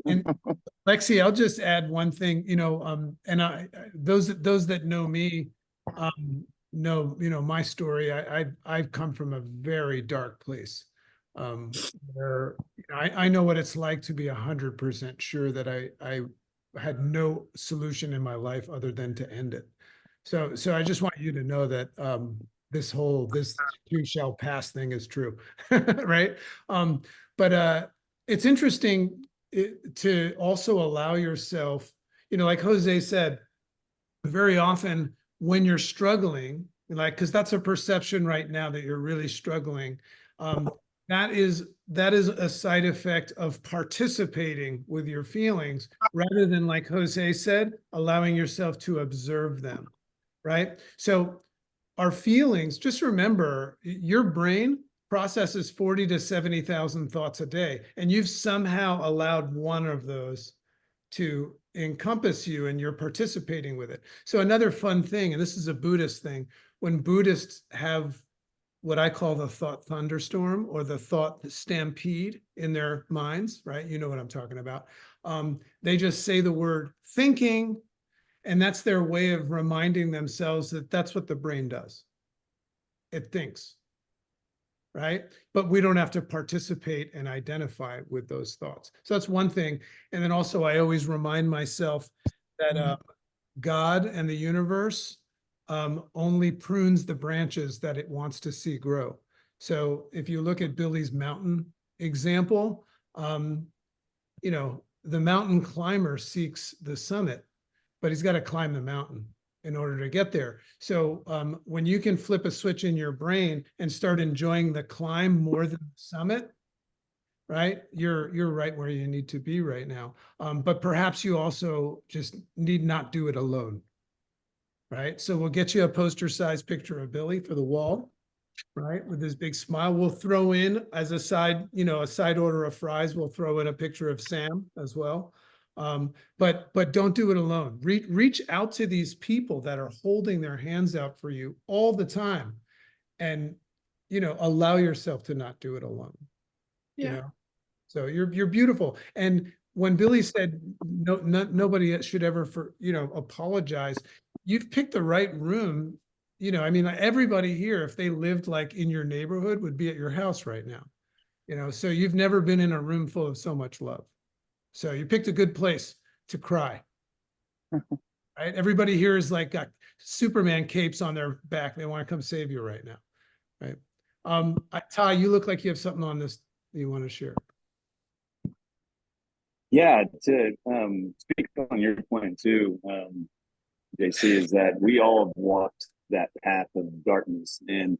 And Lexi, I'll just add one thing, and those that know me, know, my story. I've come from a very dark place, where I know what it's like to be 100% sure that I had no solution in my life other than to end it. So I just want you to know that, this too shall pass thing is true, right? But it's interesting to also allow yourself, like Jose said, very often when you're struggling, like, because that's a perception right now that you're really struggling. That is a side effect of participating with your feelings rather than, like Jose said, allowing yourself to observe them, right? So our feelings, just remember, your brain processes 40 to 70,000 thoughts a day, and you've somehow allowed one of those to encompass you, and you're participating with it. So another fun thing, and this is a Buddhist thing, when Buddhists have what I call the thought thunderstorm or the thought stampede in their minds, right? You know what I'm talking about. They just say the word thinking, and that's their way of reminding themselves that that's what the brain does. It thinks, right? But we don't have to participate and identify with those thoughts. So that's one thing. And then also I always remind myself that God and the universe only prunes the branches that it wants to see grow. So if you look at Billy's mountain example, the mountain climber seeks the summit, but he's got to climb the mountain in order to get there. So when you can flip a switch in your brain and start enjoying the climb more than the summit, right? You're right where you need to be right now. But perhaps you also just need not do it alone, right? So we'll get you a poster-sized picture of Billy for the wall, right? With his big smile. We'll throw in as a side order of fries, we'll throw in a picture of Sam as well. But don't do it alone. Reach out to these people that are holding their hands out for you all the time, and allow yourself to not do it alone. Yeah. So you're beautiful. And when Billy said nobody should ever apologize, you've picked the right room. Everybody here, if they lived like in your neighborhood, would be at your house right now. So you've never been in a room full of so much love. So you picked a good place to cry. Right? Everybody here is like got Superman capes on their back. They want to come save you right now. Right. Ty, you look like you have something on this that you want to share. Yeah, to speak on your point too, JC, is that we all have walked that path of darkness. And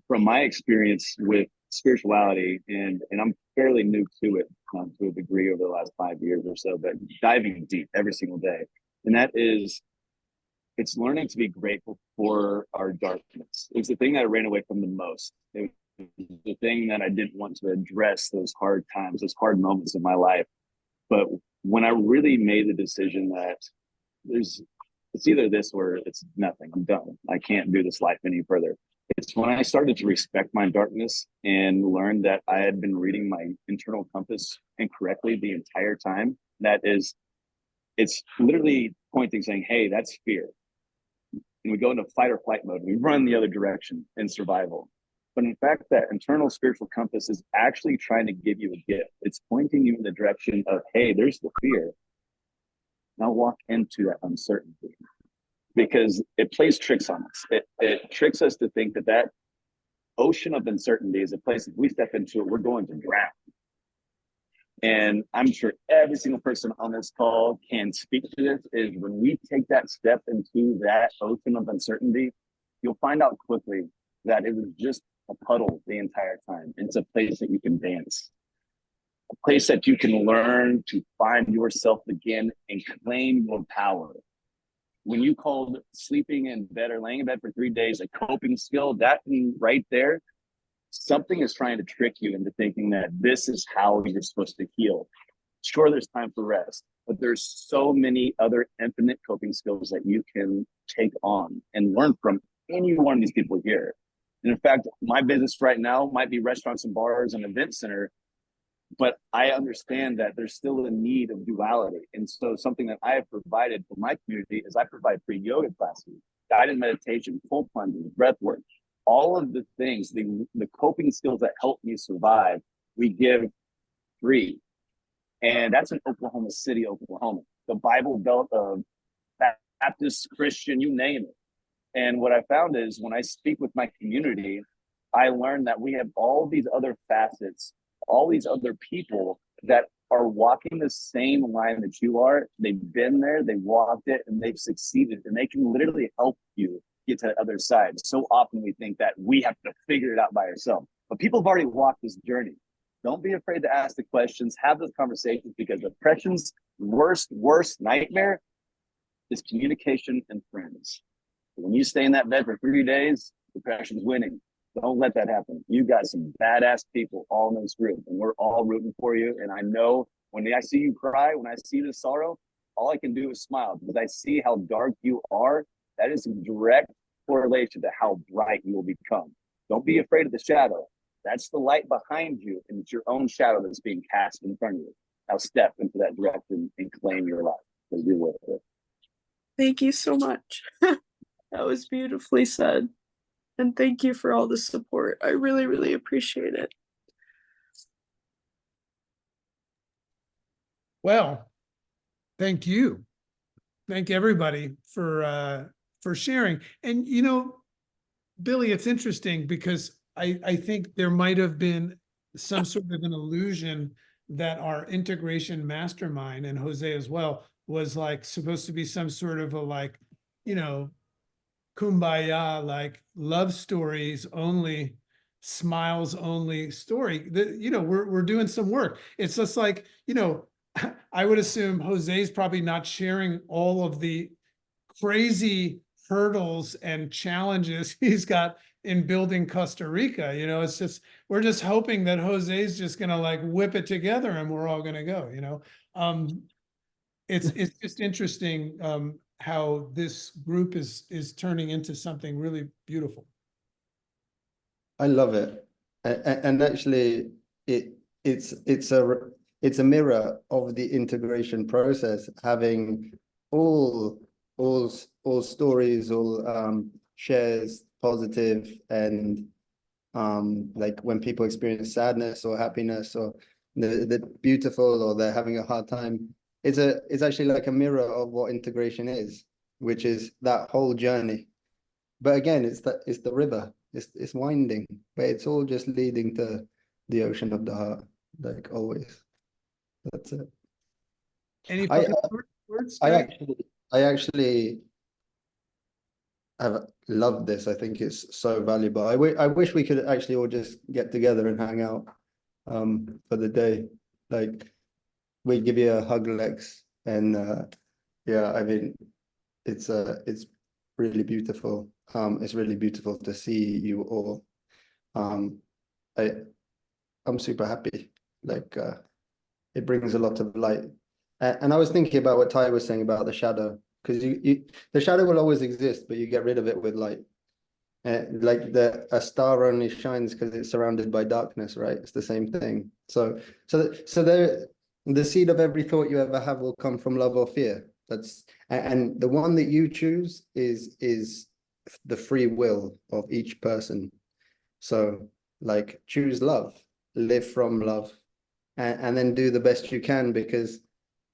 from my experience with spirituality, and I'm fairly new to it to a degree over the last 5 years or so, but diving deep every single day. And that is, it's learning to be grateful for our darkness. It's the thing that I ran away from the most. It was the thing that I didn't want to address, those hard times, those hard moments in my life. But when I really made the decision that it's either this or it's nothing, I'm done, I can't do this life any further. It's when I started to respect my darkness and learned that I had been reading my internal compass incorrectly the entire time. It's literally pointing, saying, hey, that's fear. And we go into fight or flight mode. We run the other direction in survival. But in fact, that internal spiritual compass is actually trying to give you a gift. It's pointing you in the direction of, hey, there's the fear. Now walk into that uncertainty, because it plays tricks on us. It tricks us to think that ocean of uncertainty is a place, if we step into it, we're going to drown. And I'm sure every single person on this call can speak to this, is when we take that step into that ocean of uncertainty, you'll find out quickly that it was just a puddle the entire time. It's a place that you can dance, a place that you can learn to find yourself again and claim your power. When you called sleeping in bed or laying in bed for 3 days a coping skill, that thing right there, something is trying to trick you into thinking that this is how you're supposed to heal. Sure, there's time for rest, but there's so many other infinite coping skills that you can take on and learn from any one of these people here. And in fact, my business right now might be restaurants and bars and event center, but I understand that there's still a need of duality. And so something that I have provided for my community is I provide free yoga classes, guided meditation, full plunging, breath work, all of the things, the coping skills that help me survive, we give free. And that's in Oklahoma City, Oklahoma, the Bible Belt of Baptist, Christian, you name it. And what I found is when I speak with my community, I learned that we have all these other facets, all these other people that are walking the same line that you are. They've been there, they walked it, and they've succeeded, and they can literally help you get to the other side. So often we think that we have to figure it out by ourselves, but people have already walked this journey. Don't be afraid to ask the questions, have those conversations, because depression's worst nightmare is communication and friends. When you stay in that bed for 3 days, depression's winning. Don't let that happen. You got some badass people all in this group, and we're all rooting for you. And I know when I see you cry, when I see the sorrow, all I can do is smile, because I see how dark you are. That is in direct correlation to how bright you will become. Don't be afraid of the shadow. That's the light behind you, and it's your own shadow that's being cast in front of you. Now step into that direction and claim your life, because you're worth it. Thank you so much. That was beautifully said. And thank you for all the support. I really, really appreciate it. Well, thank you. Thank everybody for sharing. And you know, Billy, it's interesting because I think there might have been some sort of an illusion that our integration mastermind, and Jose as well, was like supposed to be some sort of a, like, you know, kumbaya, like love stories only, smiles only story. You know, we're doing some work. It's just like, you know, I would assume Jose's probably not sharing all of the crazy hurdles and challenges he's got in building Costa Rica. You know, it's just, we're just hoping that Jose's just gonna like whip it together and we're all gonna go, you know. It's just interesting how this group is turning into something really beautiful. I love it, and actually, it's a mirror of the integration process. Having all stories, all shares, positive, and like when people experience sadness or happiness or the beautiful, or they're having a hard time. It's actually like a mirror of what integration is, which is that whole journey. But again, it's the river. It's winding, but it's all just leading to the ocean of the heart, like always. That's it. Any final words? I actually have loved this. I think it's so valuable. I wish we could actually all just get together and hang out for the day. Like, we give you a hug, Lex, and yeah, I mean, it's really beautiful. It's really beautiful to see you all. I'm super happy. Like, it brings a lot of light. And I was thinking about what Ty was saying about the shadow, because the shadow will always exist, but you get rid of it with light. Like a star only shines because it's surrounded by darkness, right? It's the same thing. So the seed of every thought you ever have will come from love or fear. And the one that you choose is the free will of each person. So, like, choose love, live from love, and then do the best you can, because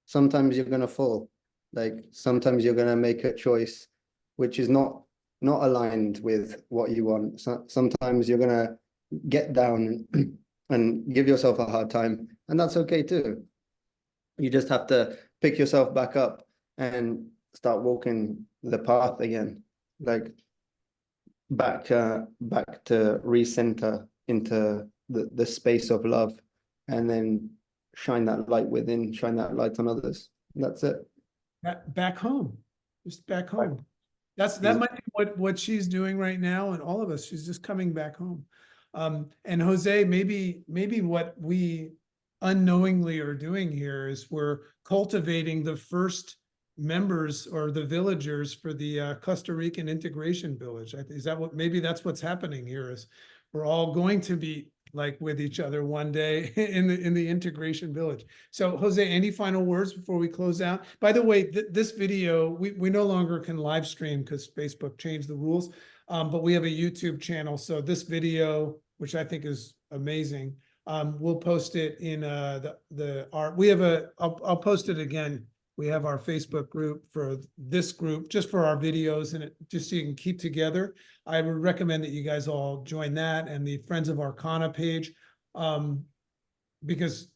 sometimes you're gonna fall. Like, sometimes you're gonna make a choice which is not aligned with what you want. So sometimes you're gonna get down and give yourself a hard time, and that's okay too. You just have to pick yourself back up and start walking the path again, like back to recenter into the space of love, and then shine that light within, shine that light on others. That's it. Back home, just back home. That might be what she's doing right now, and all of us. She's just coming back home. And Jose, maybe what we unknowingly are doing here is we're cultivating the first members or the villagers for the Costa Rican integration village. Is that maybe that's what's happening here, is we're all going to be like with each other one day in the integration village. So Jose, any final words before we close out? By the way, this video, we no longer can live stream because Facebook changed the rules, but we have a YouTube channel. So this video, which I think is amazing, we'll post it in I'll post it again We have our Facebook group for this group, just for our videos and just so you can keep together. I would recommend that you guys all join that and the Friends of Arcana page. Because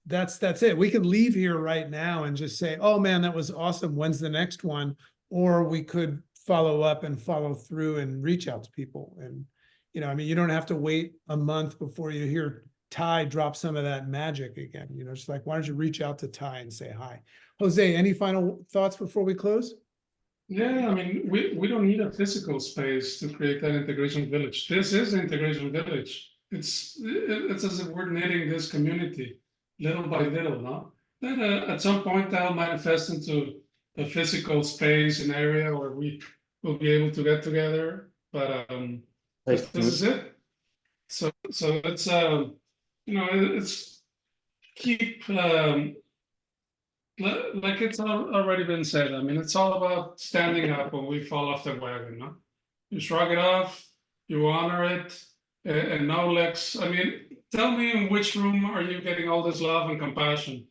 that's it. We can leave here right now and just say, oh man, that was awesome. When's the next one? Or we could follow up and follow through and reach out to people. And, I mean, you don't have to wait a month before you hear Ty drop some of that magic again. It's like, why don't you reach out to Ty and say hi? Jose, any final thoughts before we close? Yeah, I mean, we don't need a physical space to create that integration village. This is integration village. It's as if we're knitting this community little by little, no? Then at some point that'll manifest into a physical space, an area where we will be able to get together. But this is it. So it's it's keep like it's already been said. I mean, it's all about standing up when we fall off the wagon, no? You shrug it off, you honor it, and no legs. I mean, tell me in which room are you getting all this love and compassion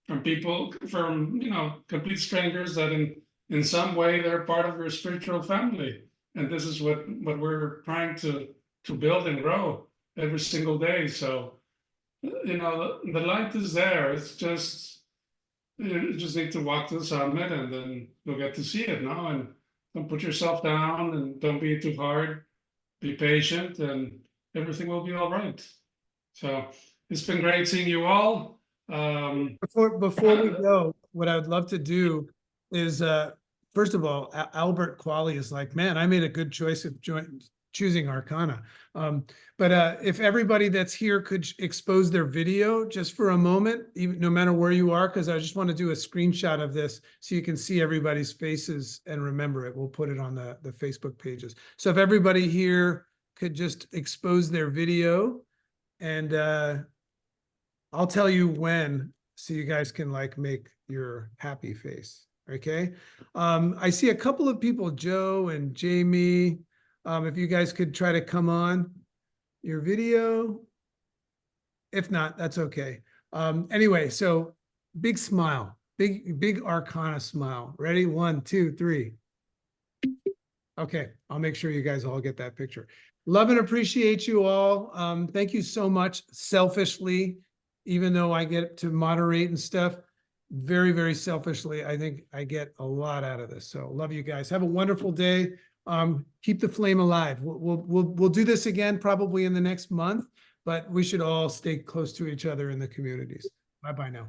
from people, from complete strangers that in some way they're part of your spiritual family, and this is what we're trying to build and grow every single day. So the light is there. It's just you just need to walk to the summit, and then you'll get to see it now. And don't put yourself down, and don't be too hard. Be patient, and everything will be all right. So it's been great seeing you all. Before we go, what I would love to do is, first of all, Albert Qualley is like, man, I made a good choice of choosing Arcana. But if everybody that's here could expose their video just for a moment, even no matter where you are, because I just want to do a screenshot of this so you can see everybody's faces and remember it. We'll put it on the Facebook pages. So if everybody here could just expose their video, and I'll tell you when, so you guys can like make your happy face. Okay. I see a couple of people, Joe and Jamie. If you guys could try to come on your video. If not, that's okay. Anyway, so big smile, big Arcana smile. Ready? 1, 2, 3. Okay, I'll make sure you guys all get that picture. Love and appreciate you all. Thank you so much. Selfishly, even though I get to moderate and stuff, very, very selfishly, I think I get a lot out of this. So love you guys. Have a wonderful day. Keep the flame alive. We'll do this again probably in the next month, but we should all stay close to each other in the communities. Bye-bye now.